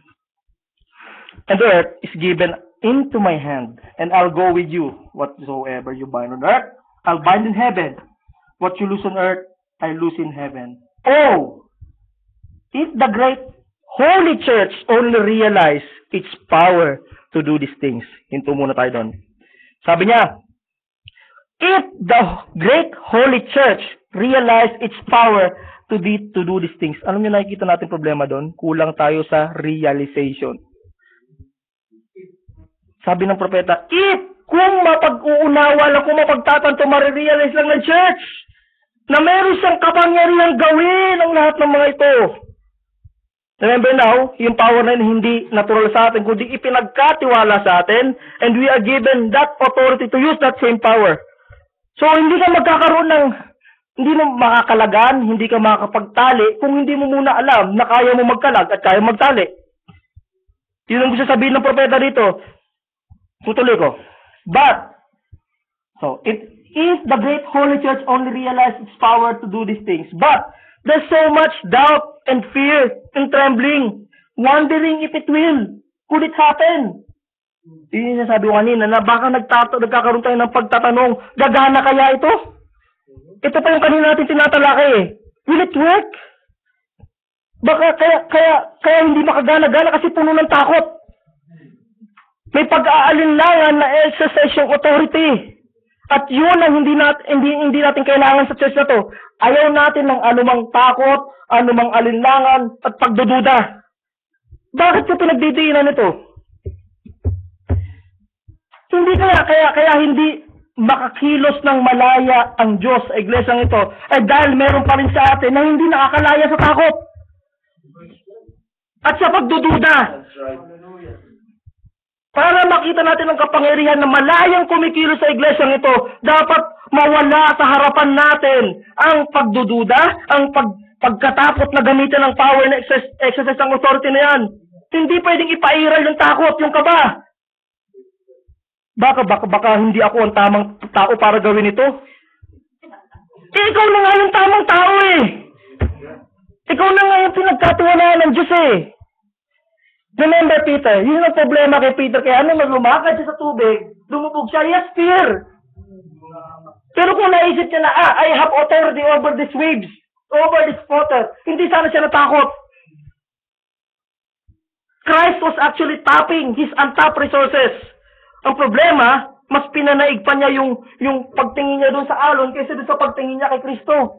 and earth is given into my hand, and I'll go with you. Whatsoever you bind on earth, I'll bind in heaven. What you loose on earth, I loose in heaven. Oh, if the great Holy Church only realize its power to do these things. Hinto muna tayo doon. Sabi niya, if the great Holy Church realize its power to do these things. Alam niyo, nakikita natin problema doon? Kulang tayo sa realization. Sabi ng propeta, kung mapag-uunawa lang, kung mapagtatanto, marirealize lang ng church na meron siyang kapangyarihang gawin ang lahat ng mga ito. Remember now, yung power na yun, hindi natural sa atin, kundi ipinagkatiwala sa atin, and we are given that authority to use that same power. So, hindi ka magkakaroon ng, hindi mo makakalagan, hindi ka makakapagtali, kung hindi mo muna alam na kaya mo magkalag at kaya magtali. Yun ang gusto sabihin ng propeta dito. Tutuloy ko. But, so, if the great Holy Church only realized its power to do these things, but there's so much doubt and fear and trembling, wondering if it will. Could it happen? Yun yung sabi ko kanina, na baka nagkakaroon tayo ng pagtatanong, gagana kaya ito? Ito pa yung kanina natin tinatalakay eh. Will it work? Baka kaya hindi makagana-gana kasi puno ng takot. May pag-aalinlangan na exercise yung authority. At yun ang hindi natin kailangan sa church na to. Ayaw natin ng anumang takot, anumang alinlangan, at pagdududa. Bakit ko pinagdidiinan ito? Hindi kaya hindi makakilos ng malaya ang Diyos sa iglesyang ito. Dahil meron pa rin sa atin na hindi nakakalaya sa takot. At sa pagdududa. That's right. Para makita natin ang kapangyarihan na malayang kumikilos sa iglesyang ito, dapat mawala sa harapan natin ang pagdududa, ang pagkatakot na gamitin ng power na exercise ng authority na yan. Hindi pwedeng ipairal yung takot, yung kaba. Baka hindi ako ang tamang tao para gawin ito. Ikaw na nga yung tamang tao eh. Ikaw na nga yung pinagkatiwalaan ng Diyos eh. Remember Peter, yun ang problema kay Peter, kaya nung lumakad siya sa tubig, lumubog siya, yes, fear. Pero kung naisip niya na, I have authority over these waves, over this water, hindi sana siya natakot. Christ was actually tapping his untapped resources. Ang problema, mas pinanaig pa niya yung pagtingin niya doon sa alon kaysa doon sa pagtingin niya kay Kristo.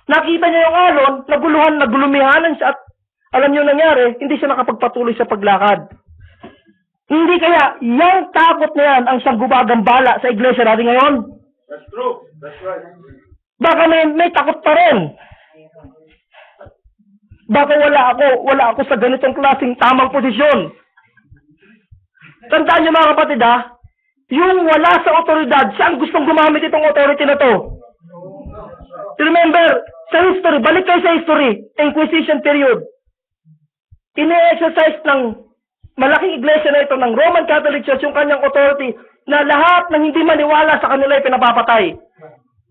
Nakita niya yung alon, nagulumihanan siya at alam niyo nangyari, hindi siya nakapagpatuloy sa paglakad. Hindi kaya, yung takot na yan ang siyang gumagambala sa iglesia natin ngayon. That's true. That's right. Baka may takot pa rin. Baka wala ako sa ganitong klaseng tamang posisyon. Tandaan niyo mga kapatid yung wala sa otoridad, siya ang gustong gumamit itong authority na to. Remember, sa history, balik kayo sa history, Inquisition period. Ine-exercise ng malaking iglesia na ito ng Roman Catholic Church yung kanyang authority na lahat ng hindi maniwala sa kanila ay pinapapatay.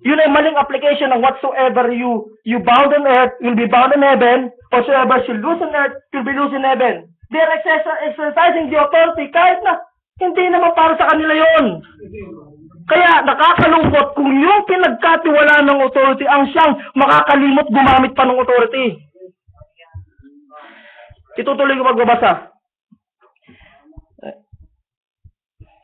Yun ay maling application ng whatsoever you bound on earth will be bound in heaven, whatsoever you loose on earth will be loose in heaven. They're exercising the authority kahit na hindi naman para sa kanila yon. Kaya nakakalungkot kung yung pinagkatiwala ng authority ang siyang makakalimot gumamit pa ng authority. Itutuloy ko magbabasa.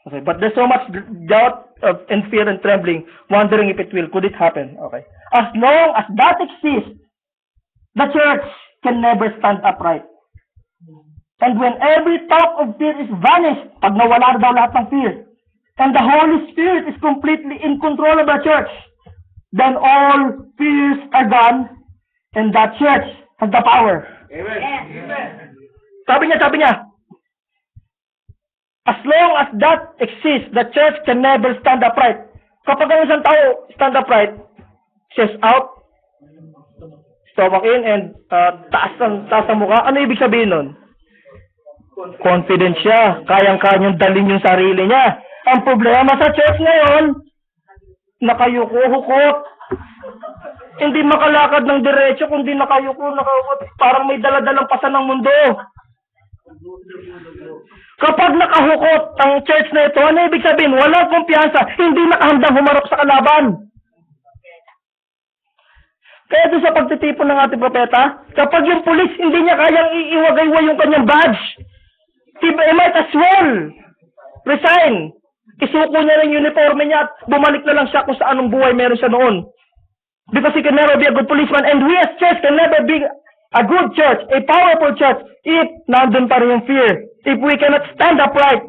Okay, but there's so much doubt and fear and trembling, wondering if it will. Could it happen? Okay. As long as that exists, the church can never stand upright. And when every thought of fear is vanished, pag nawala daw lahat ng fear, and the Holy Spirit is completely in control of the church, then all fears are gone, and that church has the power. Amen. Sabi niya, as long as that exists, the church can never stand upright. Kapag ang isang tao stand upright, chest out, stomach in, and taas ang mukha, ano ibig sabihin nun? Confident siya. Kayang-kayang dalhin yung sarili niya. Ang problema sa church ngayon, nakayuko-hukot. Hindi makalakad ng diretso, kundi nakayuko-hukot. Parang may daladalang pasan ng mundo. Kapag nakahukot ang church na ito, ano ibig sabihin? Walang kumpiyansa. Hindi nakahandang humarap sa kalaban. Kaya doon sa pagtitipon ng ating propeta, kapag yung pulis hindi niya kayang iiwagay-way yung kanyang badge, he might as well resign. Isuko niya lang yung uniforme niya at bumalik na lang siya kung saan ang buhay meron siya noon. Because he can never be a good policeman, and we as church can never be a good church, a powerful church, if nandun pa rin yung fear. If we cannot stand upright.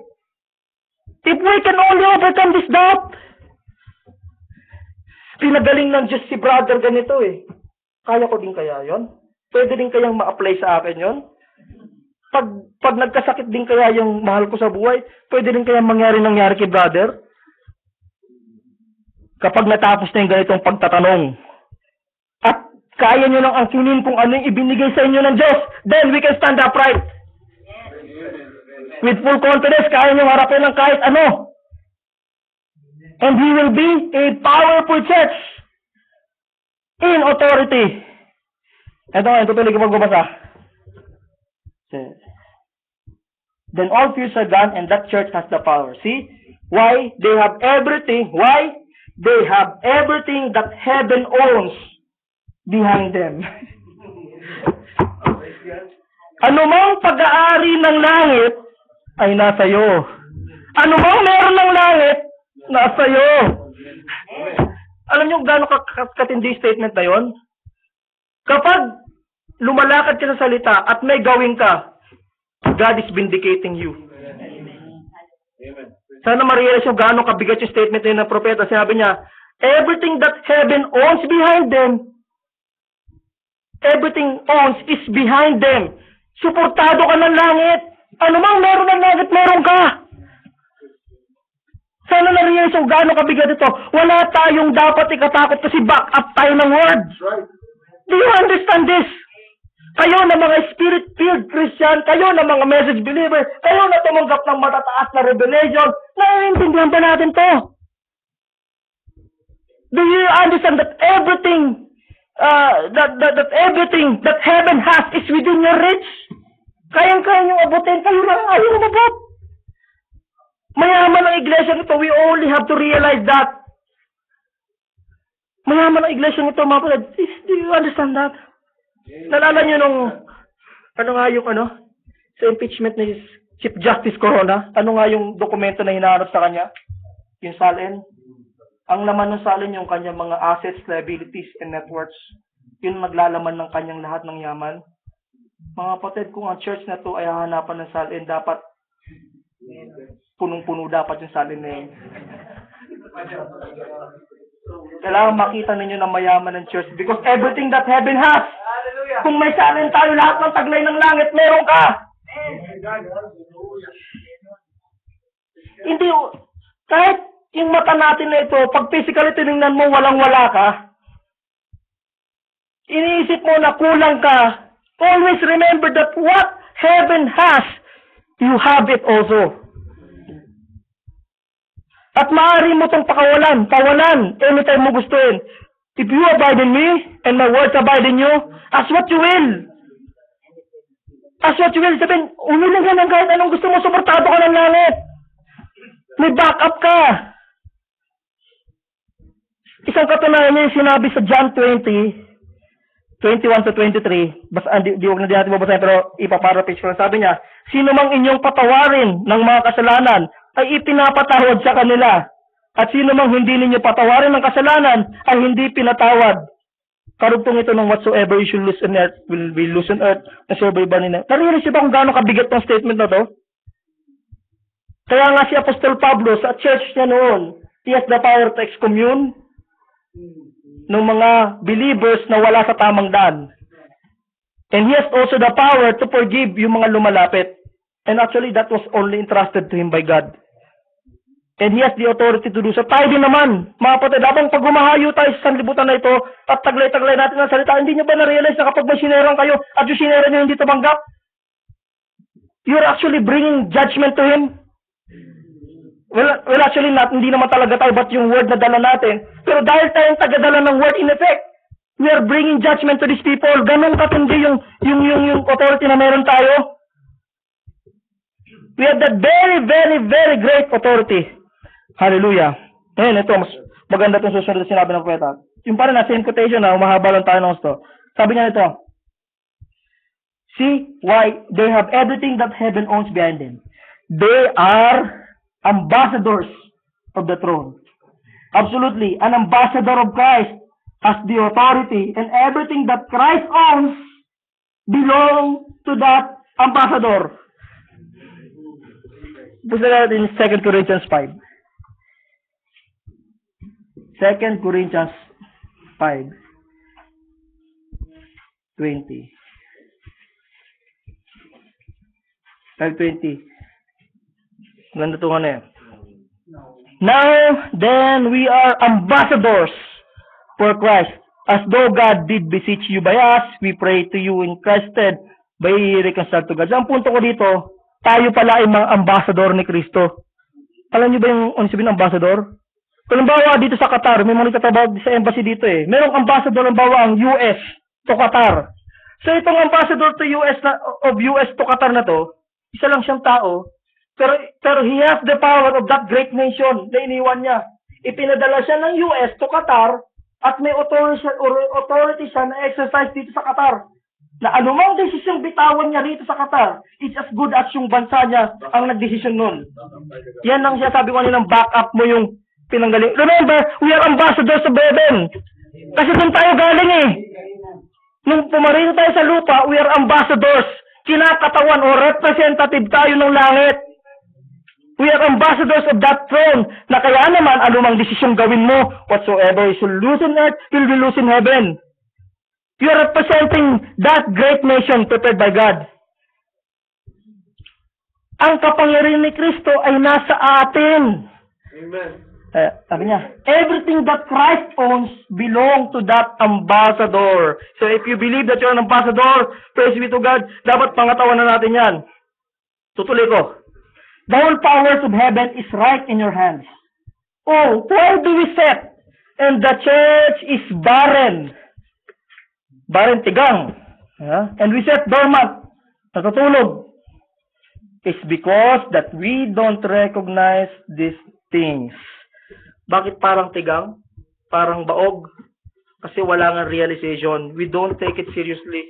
If we can only overcome this doubt. Pinagaling ng Diyos si brother ganito eh. Kaya ko din kaya yon? Pwede din kayang ma-apply sa akin yon? Pag nagkasakit din kaya yung mahal ko sa buhay, pwede din kaya nangyari kay brother? Kapag natapos na yung ganitong pagtatanong, at kaya nyo nang angkinin kung ano yung ibinigay sa inyo ng Diyos, then we can stand upright. With full confidence, kaya nyo harapin ng kahit ano. And we will be a powerful church in authority. Ito tuloy ko magbabasa. Then all fears are gone and that church has the power. See? Why? They have everything. Why? They have everything that heaven owns behind them. Anumang pag-aari ng langit ay nasa iyo. Anumang meron ng langit, nasa iyo. Alam niyo gaano katindi statement na yon? Kapag lumalakad ka sa salita at may gawin ka, God is vindicating you. Sana ma-realize yung gaano kabigat yung statement na ng propeta. Sinabi niya, everything that heaven owns behind them, everything owns is behind them. Suportado ka ng langit. Ano mang meron ng langit, meron ka. Sana na-realize yung gaano kabigat ito. Wala tayong dapat ikatakot kasi back up tayo ng word. Do you understand this? Kayo na mga spirit-filled Christian, kayo na mga message believer, kayo na tumanggap ng matataas na revelation, naiintindihan ba natin to? Do you understand that everything, that everything that heaven has is within your reach? Kayang-kaya niyong abutin, kayo lang ayaw umabot. Mayaman ang iglesia nito, we only have to realize that. Mayaman ang iglesia nito, mga kapatid. Do you understand that? Nalala niyo nung, sa impeachment ni Chief Justice Corona, ano nga yung dokumento na hinahanap sa kanya? Yung salin. Ang laman ng salin yung kanyang mga assets, liabilities, and net worths. Yun maglalaman ng kanyang lahat ng yaman. Mga kapatid, kung ang church na to ay hahanapan ng salin, dapat punong-puno dapat yung salin na yun. Kailangan makita ninyo na mayaman ng church because everything that heaven has, kung may salin tayo, lahat ng taglay ng langit, meron ka. Hindi, kahit yung mata natin na ito, pag physically tinignan mo, walang-wala ka, iniisip mo na kulang ka, always remember that what heaven has, you have it also. At maaari mo itong pawalan, anytime mo gustuin. If you abide in me, and my words abide in you, ask what you will. As what you will, sabihin, umiling ka ng kahit anong gusto mo, suportado ka ng langit. May backup ka. Isang katunayan niya yung sinabi sa John 20:21 to 23. Basta, di natin mabasahin, pero ipaparapage ko lang. Sabi niya, sino mang inyong patawarin ng mga kasalanan, ay ipinapatawad sa kanila. At sino mang hindi ninyo patawarin ng kasalanan, ay hindi pinatawad. Karugtong ito ng whatsoever you should lose on earth will be loose on earth, whatsoever you bind in earth. Narinig ba kung gaano kabigat ng statement na to? Kaya nga si Apostol Pablo sa church niya noon, he has the power to excommune ng mga believers na wala sa tamang daan. And he has also the power to forgive yung mga lumalapit. And actually, that was only entrusted to him by God. And he has the authority to do so. Tayo din naman, mga kapatid, habang pag gumahayo tayo sa sanlibutan na ito, at taglay-taglay natin ang salita, hindi nyo ba na-realize na kapag may sinerang kayo, at yung sinera nyo hindi tabanggap, you're actually bringing judgment to him? Well, actually not, hindi naman talaga tayo, but yung word na dala natin. Pero dahil tayong tagadala ng word in effect, we are bringing judgment to these people. Ganun katindi yung authority na meron tayo. We have that very, very, very great authority. Hallelujah. Ngayon, ito, mas maganda itong susunod na sinabi ng propeta. Yung parang na same quotation na, umahaba lang tayo ng gusto. Sabi niya ito, see why they have everything that heaven owns behind them. They are ambassadors of the throne. Absolutely. An ambassador of Christ has the authority, and everything that Christ owns belongs to that ambassador. Basta natin in 2 Corinthians 5. 2 Corinthians 5:20. 5:20. Ganda ito nga na yan. Now, then, we are ambassadors for Christ. As though God did beseech you by us, we pray to you in Christ's stead by reconciled to God. So, ang punto ko dito, tayo pala ay mga ambassador ni Kristo. Alam niyo ba yung sabihin ng ambassador? Kung bawa dito sa Qatar, may mga nagtatrabaho sa embassy dito eh. Merong ambassador ang bawa ang US to Qatar. So, itong ambassador to US of US to Qatar na to, isa lang siyang tao, pero he has the power of that great nation na iniwan niya. Ipinadala siya ng US to Qatar at may authority siya na exercise dito sa Qatar. Na anumang desisyon bitawan niya dito sa Qatar, it's as good as yung bansa niya ang nagdesisyon nun. Yan ang siya sabi ko ng backup mo yung pinanggaling. Remember, we are ambassadors of heaven. Kasi doon tayo galing eh. Nung pumarito tayo sa lupa, we are ambassadors. Kinakatawan o representative tayo ng langit. We are ambassadors of that throne, na kaya naman, anumang desisyon gawin mo, whatsoever you should lose on earth, will be loose in heaven. You are representing that great nation prepared by God. Ang kapangyarihan ni Kristo ay nasa atin. Amen. Sabi niya, everything that Christ owns belong to that ambassador. So if you believe that you're an ambassador, praise be to God, dapat pangatawan na natin yan. Tutuloy ko. The whole powers of heaven is right in your hands. Oh, why do we sit? And the church is barren. Barren tigang. And we sit dormant. Natutulog. It's because that we don't recognize these things. Bakit parang tigang? Parang baog? Kasi wala nga realization. We don't take it seriously.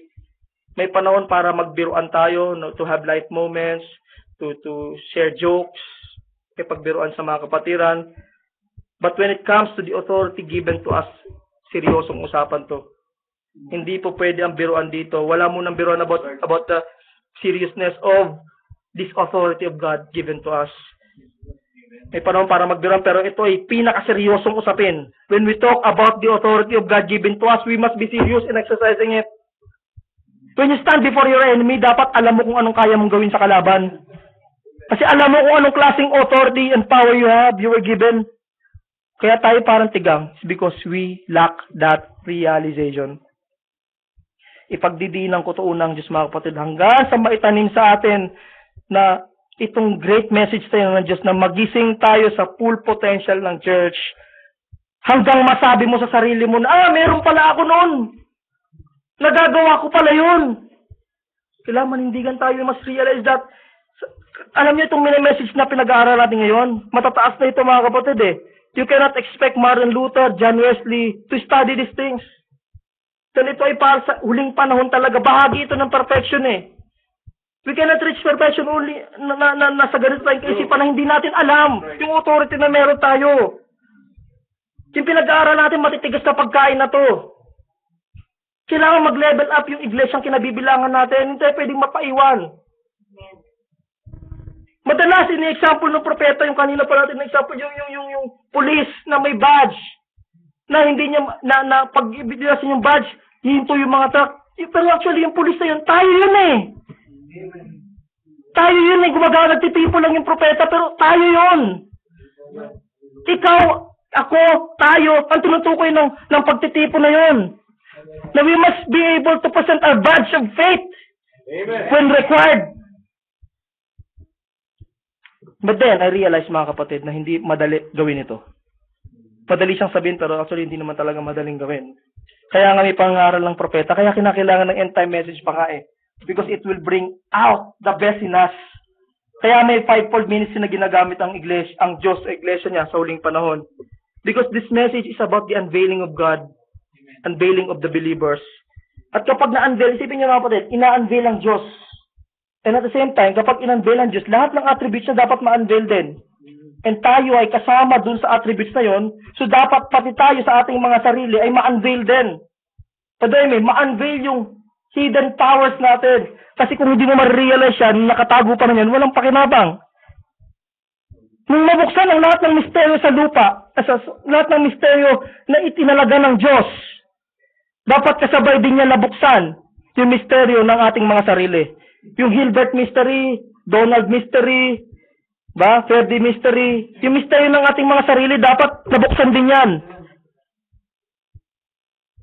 May panahon para magbiruan tayo, no, to have light moments, to share jokes, may pagbiruan sa mga kapatiran. But when it comes to the authority given to us, seryosong usapan to. Hindi po pwede ang biruan dito. Wala mo nang biruan about the seriousness of this authority of God given to us. May panahon para magbiruan, pero ito ay pinakaseryosong usapin. When we talk about the authority of God given to us, we must be serious in exercising it. When you stand before your enemy, dapat alam mo kung anong kaya mong gawin sa kalaban. Kasi alam mo kung anong klaseng authority and power you were given. Kaya tayo parang tigang, because we lack that realization. Ipagdidiinan ko to unang Diyos mga kapatid, hanggang sa maitanim sa atin na itong great message tayo ng Diyos na magising tayo sa full potential ng church. Hanggang masabi mo sa sarili mo na, meron pala ako noon. Nagagawa ko pala yun. Kailangan manindigan tayo, mas realize that, alam niyo itong mini-message na pinag-aaral natin ngayon, matataas na ito mga kapatid eh. You cannot expect Martin Luther, John Wesley to study these things. Dahil ito ay para sa huling panahon talaga, bahagi ito ng perfection eh. We cannot reach perfection only nasa ganito tayong kaisipan na hindi natin alam yung authority na meron tayo. Yung pinag-aaral natin, matitigas na pagkain na to. Kailangan mag-level up yung iglesyang kinabibilangan natin. Hindi tayo pwedeng mapaiwan. Madalas, ini-example ng propeta, yung kanina pa natin na-example, yung police na may badge. Na hindi niya, pag ibilasin yung badge, hihinto yung mga truck. Pero actually, yung police na yun, tayo yun eh. Tayo yun eh, gumagana, nagtitipo lang yung propeta, pero tayo yun. Ikaw, ako, tayo, ang tinutukoy ng pagtitipo na yun. Na we must be able to present our badge of faith when required. But then, I realize mga kapatid na hindi madali gawin ito. Madali siyang sabihin pero actually hindi naman talaga madaling gawin. Kaya nga may pangaral ng propeta, kaya kinakailangan ng end time message pa nga eh. Because it will bring out the best in us. Kaya may fivefold ministry na ginagamit ang iglesia, ang Diyos sa iglesia niya sa huling panahon. Because this message is about the unveiling of God, unveiling of the believers. At kapag na-unveil, isipin niyo mga kapatid, ina-unveil ang Diyos. And at the same time, kapag in-unveil ang Diyos, lahat ng attributes na dapat ma-unveil din. And tayo ay kasama dun sa attributes na yon, so dapat pati tayo sa ating mga sarili ay ma-unveil din. Padayme, ma-unveil yung hidden powers natin. Kasi kung hindi mo ma-realize yan, nakatago pa na yan, walang pakinabang. Nung mabuksan ang lahat ng misteryo sa lupa, lahat ng misteryo na itinalaga ng Diyos, dapat kasabay din niya nabuksan yung misteryo ng ating mga sarili. Yung Hilbert mystery, Donald mystery, Ferdi mystery, yung misteryo ng ating mga sarili, dapat nabuksan din yan.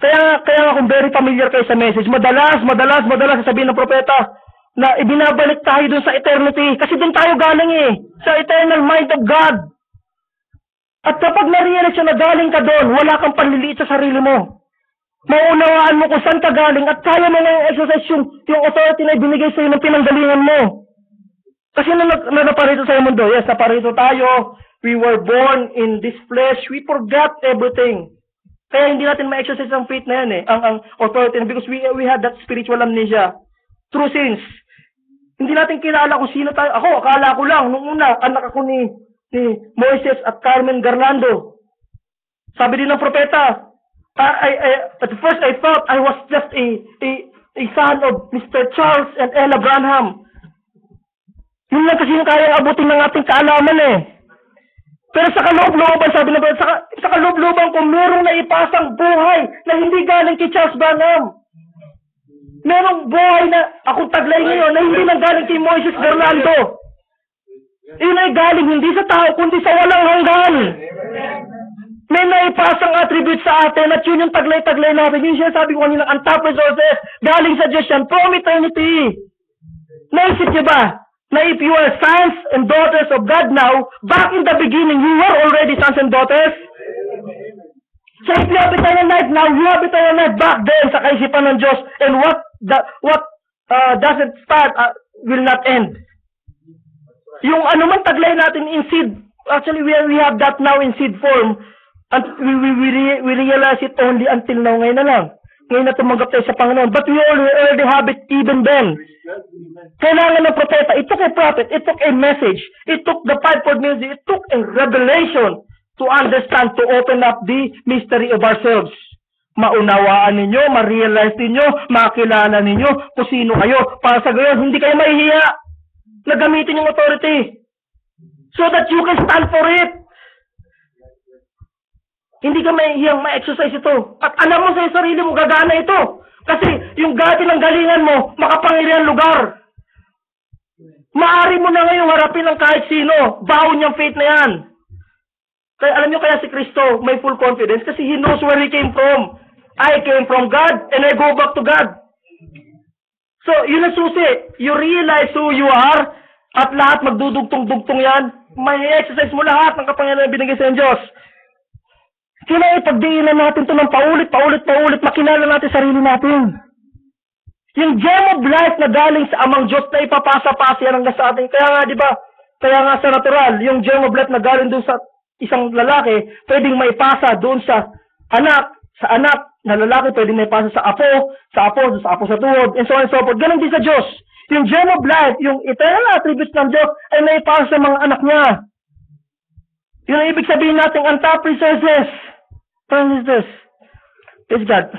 Kaya kung very familiar kayo sa message, madalas sasabihin ng propeta na ibinabalik tayo dun sa eternity. Kasi dun tayo galing eh. Sa eternal mind of God. At kapag na-realize na galing ka dun, wala kang panliliit sa sarili mo. Maunawaan mo kung saan ka galing at kaya mo na exercise yung authority na ibinigay sa'yo ng pinanggalingan mo. Kasi naparito sa mundo, yes, naparito tayo. We were born in this flesh. We forgot everything. Kaya hindi natin ma-exercise ang faith na yan eh, ang authority, because we had that spiritual amnesia. True sins. Hindi natin kilala kung sino tayo. Ako, akala ko lang, nung una, anak ako ni Moises at Carmen Garlando. Sabi din ng propeta, at first I thought I was just a son of Mr. Charles and Ella Branham. Yun lang kasi yung kaya abutin ng ating kaalaman eh. Pero sa kaloob-looban, sabi na ba, sa kaloob-looban kung merong naipasang buhay na hindi galing kay Charles Branham. Merong buhay na akong taglay ngayon na hindi nang galing kay Moises Garlando. Yun ay galing hindi sa tao, kundi sa walang hanggan. May naipasang attribute sa atin at yun yung taglay-taglay natin. Yung sinasabi ko kanina, ang top resources, galing sa Diyos yan, from eternity. Naisip niyo ba? Na if you are sons and daughters of God now, back in the beginning, you were already sons and daughters. So if you have eternal life now, you have eternal life back then sa kaisipan ng Diyos. And what doesn't start will not end. Yung anuman taglay natin in seed, actually we have that now in seed form. And we realize it only until now, ngayon na lang. Ngayon na tumanggap tayo sa Panginoon. But we already have it even then. Kailangan ng propeta, it took a prophet, it took a message, it took the fivefold ministry, it took a revelation to understand, to open up the mystery of ourselves. Maunawaan ninyo, ma-realize ninyo, makilala ninyo kung sino kayo. Para sa gayon, hindi kayo mahihiya na gamitin yung authority so that you can stand for it. Hindi ka mahihiyang ma-exercise ito. At alam mo sa sarili mo, gagana ito. Kasi yung gati ng galingan mo, makapangyarihan lugar. Maari mo na ngayon harapin ng kahit sino. Baon niyang faith na yan. Kaya alam niyo kaya si Kristo may full confidence kasi He knows where He came from. I came from God and I go back to God. So, yun ang susi. You realize who you are at lahat magdudugtong-dugtong yan. May exercise mo lahat ng kapangyarihan na binigay sa Diyos. Kailangan ipagdiinan natin ito ng paulit, makilala natin sarili natin. Yung gem of life na galing sa amang Diyos na ipapasa-pasa yan hanggang sa atin. Kaya nga, di ba? Kaya nga sa natural, yung gem of life na galing doon sa isang lalaki, pwedeng maipasa doon sa anak na lalaki, pwedeng maipasa sa apo sa tuhod, and so on and so forth. Ganon din sa Diyos. Yung gem of life, yung eternal attributes ng Diyos, ay maipasa sa mga anak niya. Yun ang ibig sabihin natin, untapped resources. Praise God.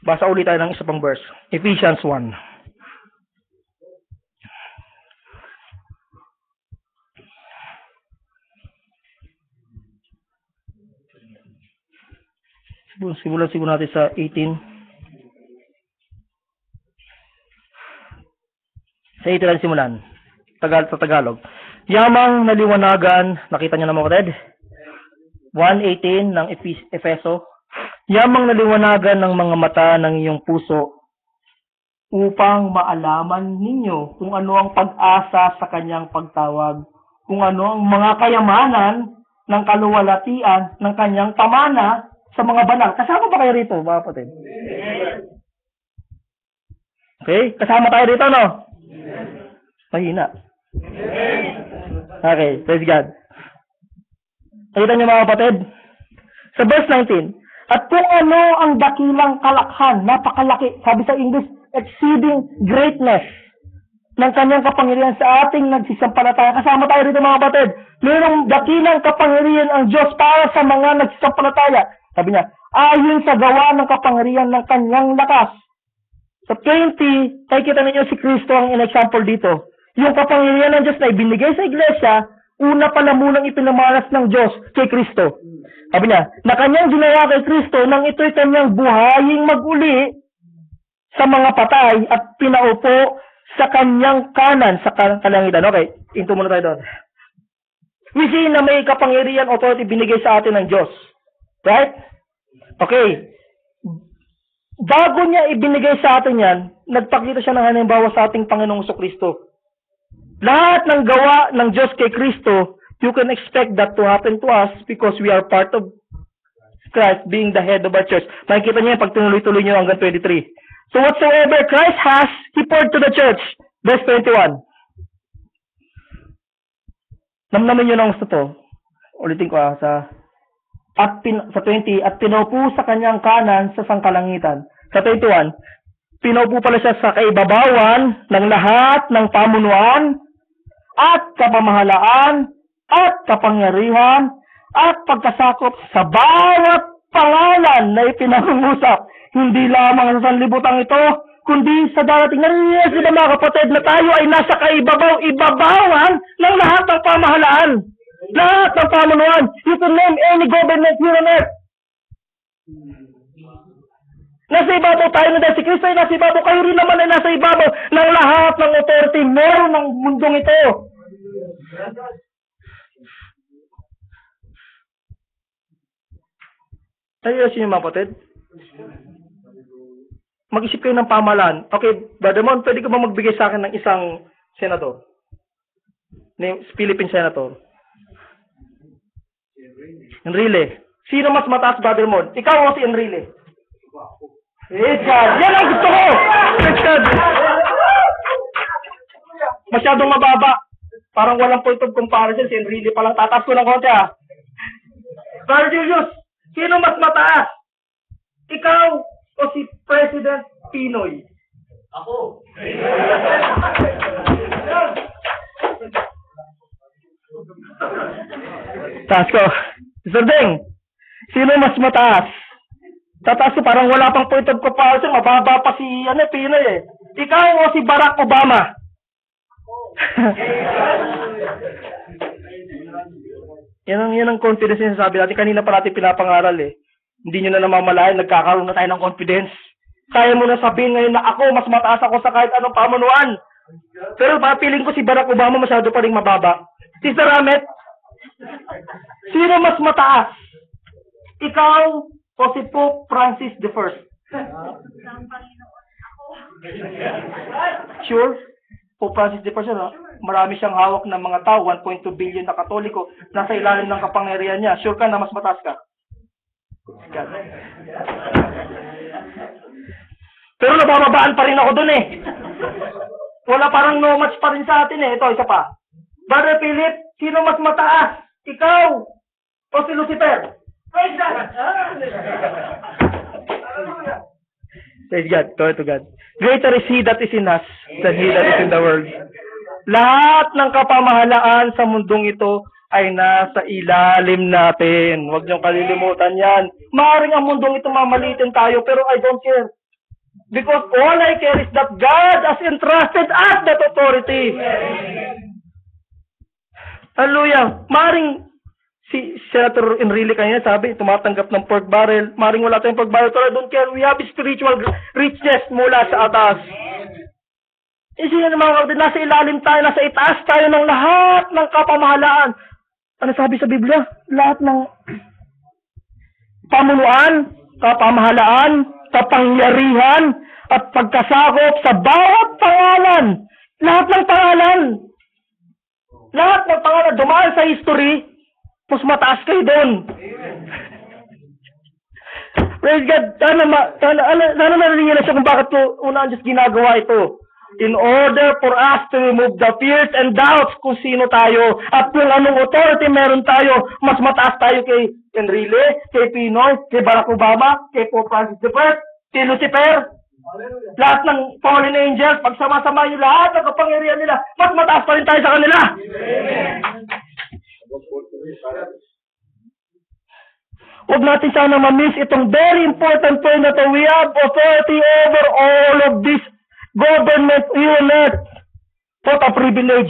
Basa ulit tayo ng isa pang verse. Ephesians 1. Simulan siguro natin sa 18. Sa 18 lang simulan. Sa Tagalog. Yamang naliwanagan, nakita niyo na mga kapatid? 1:18 ng Efeso. Yamang naliwanagan ng mga mata ng iyong puso upang maalaman ninyo kung ano ang pag-asa sa kanyang pagtawag, kung ano ang mga kayamanan ng kaluwalhatian ng kanyang pamana sa mga banal. Kasama ba kayo rito, mga kapatid? Okay? Kasama tayo rito, no? Mahina. Okay, praise God. Nakita niyo mga kapatid? Sa verse 19, at kung ano ang dakilang kalakhan, napakalaki, sabi sa English, exceeding greatness ng kanyang kapangyarihan sa ating nagsisampalataya. Kasama tayo rito mga kapatid. Mayroong dakilang kapangyarihan ang Diyos para sa mga nagsisampalataya. Sabi niya, ayon sa gawa ng kapangyarihan ng kanyang lakas. Sa 20, kita ninyo si Kristo ang in-example dito. Yung kapangyarihan ng Diyos na ibinigay sa iglesia, una pala munang ipinamalas ng Diyos kay Kristo. Sabi niya, na kanyang ginawa kay Kristo nang ito'y kanyang buhaying mag-uli sa mga patay at pinaupo sa kanyang kanan sa kalangitan. Okay, into muna tayo doon. We see na may kapangyarihan authority binigay sa atin ng Diyos. Right? Okay. Bago niya ibinigay sa atin yan, nagpakita siya ng halimbawa sa ating Panginoong Kristo. Lahat ng gawa ng Diyos kay Kristo, you can expect that to happen to us because we are part of Christ being the head of our church. Makikita niyo yan pag tinuloy-tuloy niyo hanggang 23. So whatsoever Christ has, He poured to the church. Verse 21. Namnamin niyo na gusto to. Ulitin ko sa 20, at pinaupo sa kanyang kanan sa sangkalangitan. Sa 21, pinaupo pala siya sa kaibabawan ng lahat ng pamunuan at kapamahalaan at kapangyarihan at pagkasakop sa bawat pangalan na ipinangungusap, hindi lamang sa sanlibutan ito, kundi sa darating. Narinig sila mga kapatid na tayo ay nasa ibabawan ng lahat ng pamahalaan, lahat ng pamunuan. You can name any government here on earth. Nasa ibabaw tayo na dahil si Kristo ay nasa ibabaw, kayo rin naman ay nasa ibabaw ng lahat ng authority meron ng mundong ito. Ayos yung mga kapatid. Mag-isip kayo ng pamahalaan. Okay, Brother Mon, pwede ka ba magbigay sa akin ng isang senator? Philippine senator. Enrile. Sino mas mataas, Brother Mon? Ikaw o si Enrile? Yan ang gusto ko! Masyadong mababa. Parang walang point of comparison. Si Enrile palang tataas ko ng konti ah. Brother Julius, sino mas mataas? Ikaw o si President Pinoy? Ako. Taas ko. Sir Deng, sino mas mataas? Tataas ko, parang wala pang point of comparison. Mababa pa si Pinoy eh. Ikaw o si Barack Obama? Yan ang confidence na sabi natin. Kanina pa natin pinapangaral eh. Hindi nyo na namamalayan, nagkakaroon na tayo ng confidence. Kaya mo na sabihin ngayon na ako, mas mataas ako sa kahit anong pamunuan. Pero papiling ko si Barack Obama masyado pa rin mababa. Sister Ramet, sino mas mataas? Ikaw o si Pope Francis I? Sure? Pope Francis de Person, marami siyang hawak ng mga tao, 1.2 billion na Katoliko, nasa ilalim ng kapangyarihan niya. Sure ka na mas mataas ka? God. Pero nabababaan pa rin ako dun eh. Wala, parang no match pa rin sa atin eh. Ito, isa pa. Brother Philip, sino mas mataas? Ikaw o si Lucifer? Praise God! Praise God. Glory to God. Greater is He that is in us than he that is in the world. Lahat ng kapamahalaan sa mundong ito ay nasa ilalim natin. Huwag niyong kalilimutan yan. Maaring ang mundong ito mamalitin tayo, pero I don't care. Because all I care is that God has entrusted us that authority. Hallelujah. Maaring si Senator Enrile kanina sabi, tumatanggap ng pork barrel. Maaring wala tayong pork barrel, pero I don't care. We have spiritual richness mula sa atas. Isipin naman mga kapatid, nasa ilalim tayo, nasa itaas tayo ng lahat ng kapamahalaan. Ano sabi sa Biblia? Lahat ng pamunuan, kapamahalaan, kapangyarihan, at pagkasakop sa bawat pangalan. Lahat ng pangalan. Lahat ng pangalan. Dumaan sa history, mas mataas kayo doon. Praise God. Sana narinig na siya kung bakit po unang Diyos ginagawa ito. In order for us to remove the fears and doubts kung sino tayo at kung anong authority meron tayo, mas mataas tayo kay Enrile, kay Pinoy, kay Barack Obama, kay Pope Francis I, kay Lucifer. Lahat ng fallen angels, pagsama-sama yung lahat ng kapangyarihan nila, mas mataas pa rin tayo sa kanila. Huwag natin sana ma-miss itong very important point na to. We have authority over all of this government here on earth. What a privilege.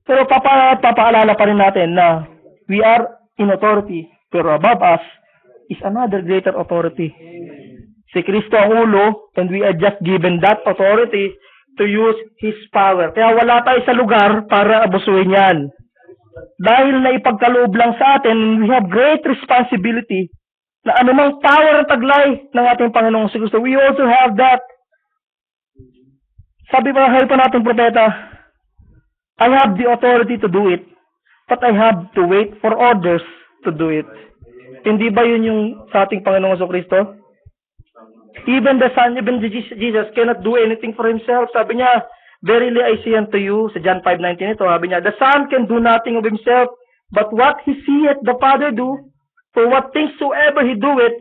Pero papaalala pa rin natin na we are in authority, pero above us is another greater authority. Si Kristo ang ulo, and we are just given that authority to use His power. Kaya wala tayo sa lugar para abusuhin yan. Dahil na ipagkaloob lang sa atin, we have great responsibility na anumang power at taglay ng ating Panginoong Kristo. We also have that. Sabi pa natin propeta, I have the authority to do it, but I have to wait for others to do it. Hindi ba yun yung sa ating Panginoong Kristo? Even the Son, even Jesus cannot do anything for Himself. Sabi niya, verily I say unto you, sa John 5:19 ito, sabi niya, the Son can do nothing of Himself, but what He seeth the Father do, for what things soever He doeth,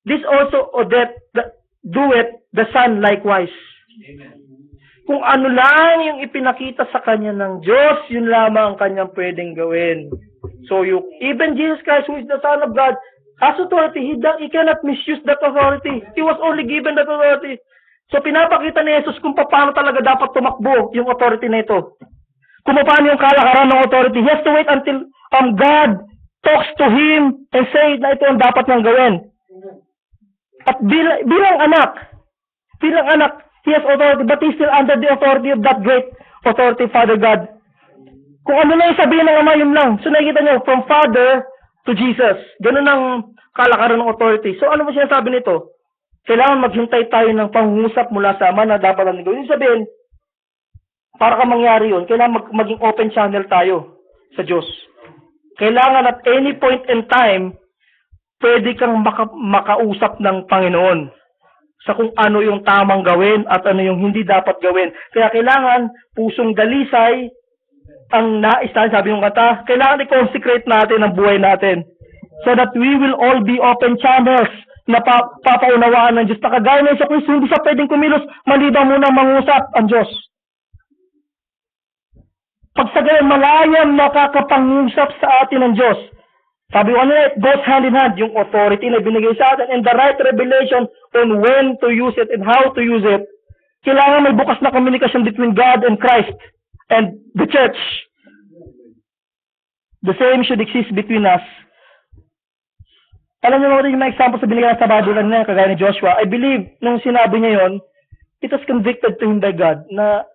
this also doeth the Son likewise. Amen. Kung ano lang yung ipinakita sa Kanya ng Diyos, yun lamang ang Kanyang pwedeng gawin. So, even Jesus Christ, who is the Son of God, has authority. He cannot misuse that authority. He was only given that authority. So, pinapakita ni Jesus kung paano talaga dapat tumakbo yung authority na ito. Kung paano yung kalakaran ng authority. He has to wait until God talks to him and say na ito ang dapat niyang gawin. At bilang anak, he has authority, but he's still under the authority of that great authority, Father God. Kung ano na yung sabihin ng Ama, yun lang. So, nakikita nyo, from Father to Jesus. Ganun ang kalakaran ng authority. So, ano ba sinasabi nito? Kailangan maghintay tayo ng pangungusap mula sa Ama na dapat natin gawin. Yung sabihin, para ka mangyari yun, kailangan maging open channel tayo sa Diyos. Kailangan at any point in time, pwede kang makausap ng Panginoon sa kung ano yung tamang gawin at ano yung hindi dapat gawin. Kaya kailangan pusong dalisay ang nais natin, sabi ng kata, kailangan i-consecrate natin ang buhay natin so that we will all be open channels na papaunawaan ng Diyos. Kagaya na sa Kristo, hindi siya pwedeng kumilos, maliban muna mangusap ang Diyos. Pag sa gayon, malayang nakakapangusap sa atin ng Diyos. Sabi ko nila, it goes hand in hand, yung authority na binigay sa atin and the right revelation on when to use it and how to use it. Kailangan may bukas na communication between God and Christ and the church. The same should exist between us. Alam niyo mga yung mga example sa binigay sa Bible na kagaya ni Joshua, I believe, nung sinabi niya yon, it was convicted to him by God na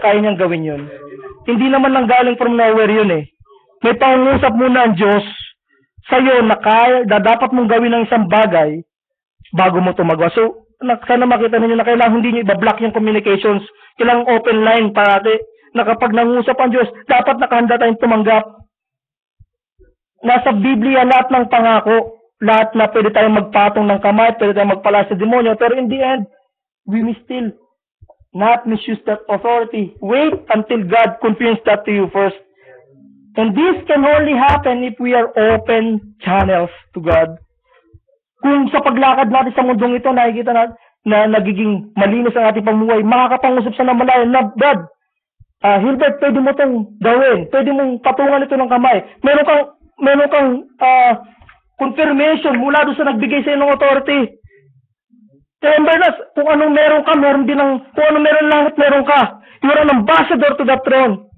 kaya niyang gawin yun. Hindi naman lang galing from nowhere yun eh. May pangungusap muna ang Diyos sa'yo na kaya, dapat mong gawin ng isang bagay bago mo ito magawa. So, sana makita ninyo na kailangan hindi nyo ibablock yung communications. Kailangan open line parati. Na kapag nangusap ang Diyos, dapat nakahanda tayong tumanggap. Nasa Biblia lahat ng pangako. Lahat na pwede tayong magpatong ng kamay, pwede tayong magpala sa demonyo. Pero in the end, we may still not misuse that authority. Wait until God confirms that to you first. And this can only happen if we are open channels to God. Kung sa paglakad natin sa mundong ito, nakikita natin na nagiging malinis ang ating pamumuhay, makakapangusap sa namalayan na, God, Hilbert, pwede mo itong gawin. Pwede mong patungan ito ng kamay. Meron kang confirmation mula doon sa nagbigay sa ng authority. Remember na, kung anong meron ka, meron din kung anong meron langit, meron ka. You are an ambassador to that throne.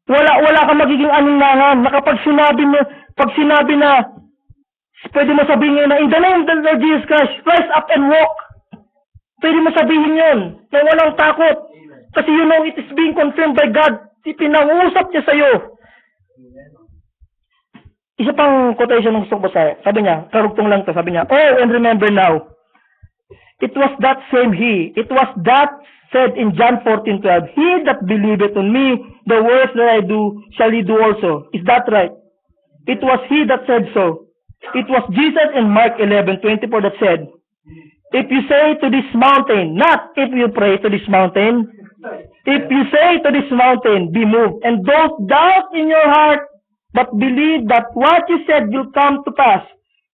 Wala kang magiging aninlangan. Na kapag pag sinabi na, pwede mo sabihin na, in the name of the Lord Jesus Christ, rise up and walk. Pwede mo sabihin yun, na walang takot. Kasi you know, it is being confirmed by God. Pinangusap niya sa'yo. Isa pang quotation ng gusto ko basahin. Sabi niya, karugtong lang to, sabi niya, oh, and remember now, it was that same He. It was that said in John 14:12, He that believeth on me, the works that I do, shall he do also. Is that right? It was He that said so. It was Jesus in Mark 11:24 that said, if you say to this mountain, not if you pray to this mountain, if you say to this mountain, be moved, and don't doubt in your heart, but believe that what you said will come to pass,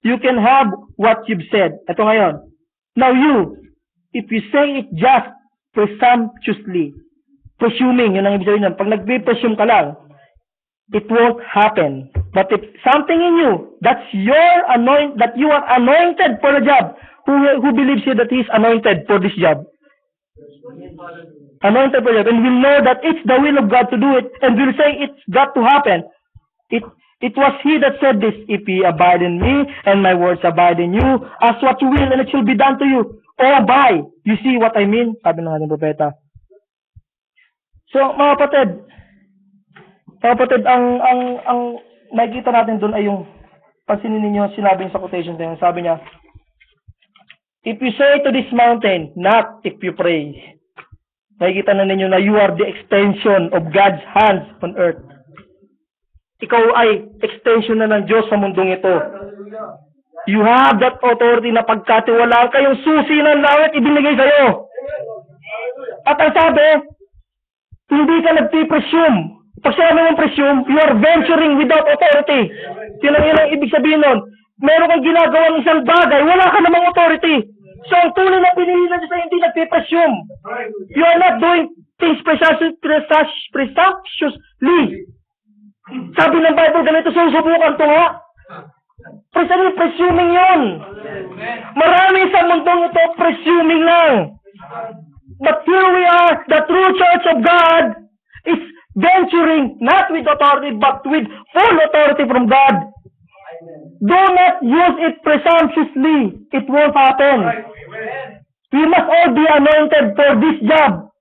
you can have what you've said. Ito ngayon. Now you, if you say it just presumptuously, presuming, yun ang ibig sabihin nun. Pag nag-presume ka lang, it won't happen. But if something in you, that you are anointed for the job, who believes here that he is anointed for this job? Anointed for the job. And will know that it's the will of God to do it, and will say it's got to happen. It was He that said this, if ye abide in me, and my words abide in you, ask what you will, and it shall be done to you. Oh, by. You see what I mean? Sabi ng ating propeta. So, mga kapatid, ang nakikita natin doon ay yung, pansinin ninyo, sinabi niya sa quotation tayo, sabi niya, if you say to this mountain, not if you pray, nakikita na ninyo na you are the extension of God's hands on earth. Ikaw ay extension na ng Diyos sa mundong ito. You have that authority na pagkatiwalaan kayong susi ng langit ibinigay sa'yo. At ang sabi, hindi ka nagpipresume. Pag sinabi mong presume, you are venturing without authority. Yun ang ibig sabihin nun. Meron kang ginagawang isang bagay, wala ka namang authority. So ang tunay na pinili na Diyos ay hindi nagpipresume. You are not doing things presumptuously. Sabi ng Bible, ganito, susubukan to nga. Presuming yun. Marami sa mundong ito, presuming lang. But here we are, the true church of God is venturing, not with authority, but with full authority from God. Do not use it presumptuously. It won't happen. We must all be anointed for this job.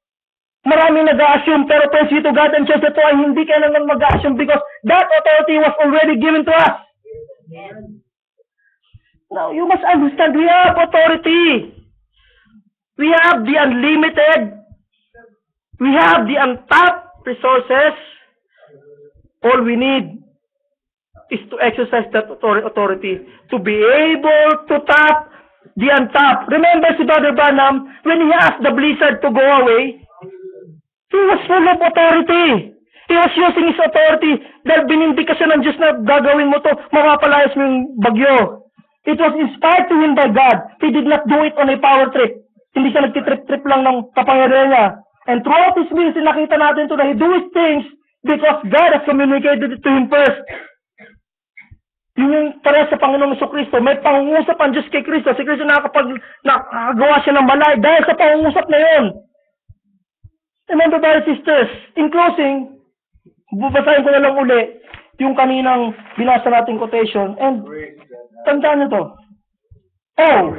Marami nag-assume, pero praise be to God and church, ito ay hindi ka naman mag-assume because that authority was already given to us. Now, you must understand, we have authority. We have the unlimited. We have the untapped resources. All we need is to exercise that authority to be able to tap the untapped. Remember si Brother Branham, when he asked the blizzard to go away, he was full of authority. He was using his authority dahil binindik ka siya ng Diyos na gagawin mo to, mapapalayas mo yung bagyo. It was inspired to him by God. He did not do it on a power trip. Hindi siya nagtitrip-trip lang ng kapangyarihan niya. And throughout his ministry, nakita natin to na he do his things because God has communicated it to him first. Yun yung tara sa Panginoong Jesucristo. May pangungusap ang Diyos kay Kristo. Si Kristo nakagawa siya ng balay dahil sa pangungusap na yun. Remember, brothers and sisters, in closing, bubasahin ko na lang uli yung kaninang binasa nating quotation. And tandaan nyo to. Oh,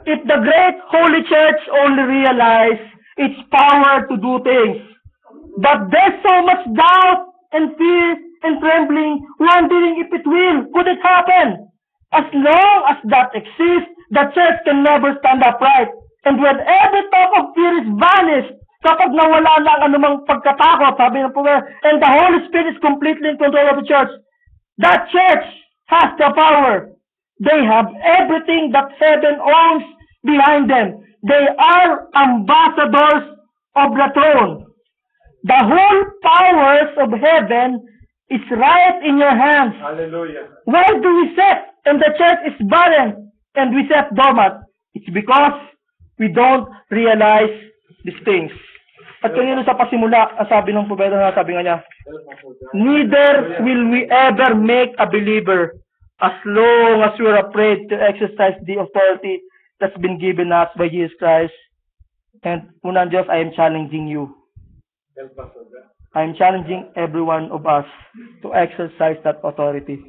if the great holy church only realized its power to do things, but there's so much doubt and fear and trembling, wondering if it will, could it happen? As long as that exists, the church can never stand upright. And when every thought of fear is vanished, kapag nawala na ang anumang pagkatakot, sabi ng Panginoon, and the Holy Spirit is completely in control of the church has the power. They have everything that heaven owns behind them. They are ambassadors of the throne. The whole powers of heaven is right in your hands. Hallelujah. Why do we sit and the church is barren and we sit dormant? It's because we don't realize these things. At kanino sa pasimula, ang sabi ng propeta, sabi nga niya, neither will we ever make a believer as long as we're afraid to exercise the authority that's been given us by Jesus Christ. And unang Diyos, I am challenging you. I am challenging every one of us to exercise that authority.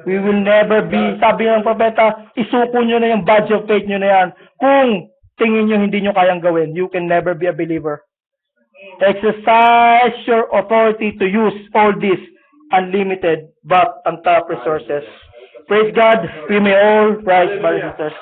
We will never be, sabi ng propeta, isuko nyo na yung badge of faith nyo na yan. Kung tingin nyo hindi nyo kayang gawin, you can never be a believer. Exercise your authority to use all these unlimited but untapped resources. Praise God, we may all rise, brothers and sisters.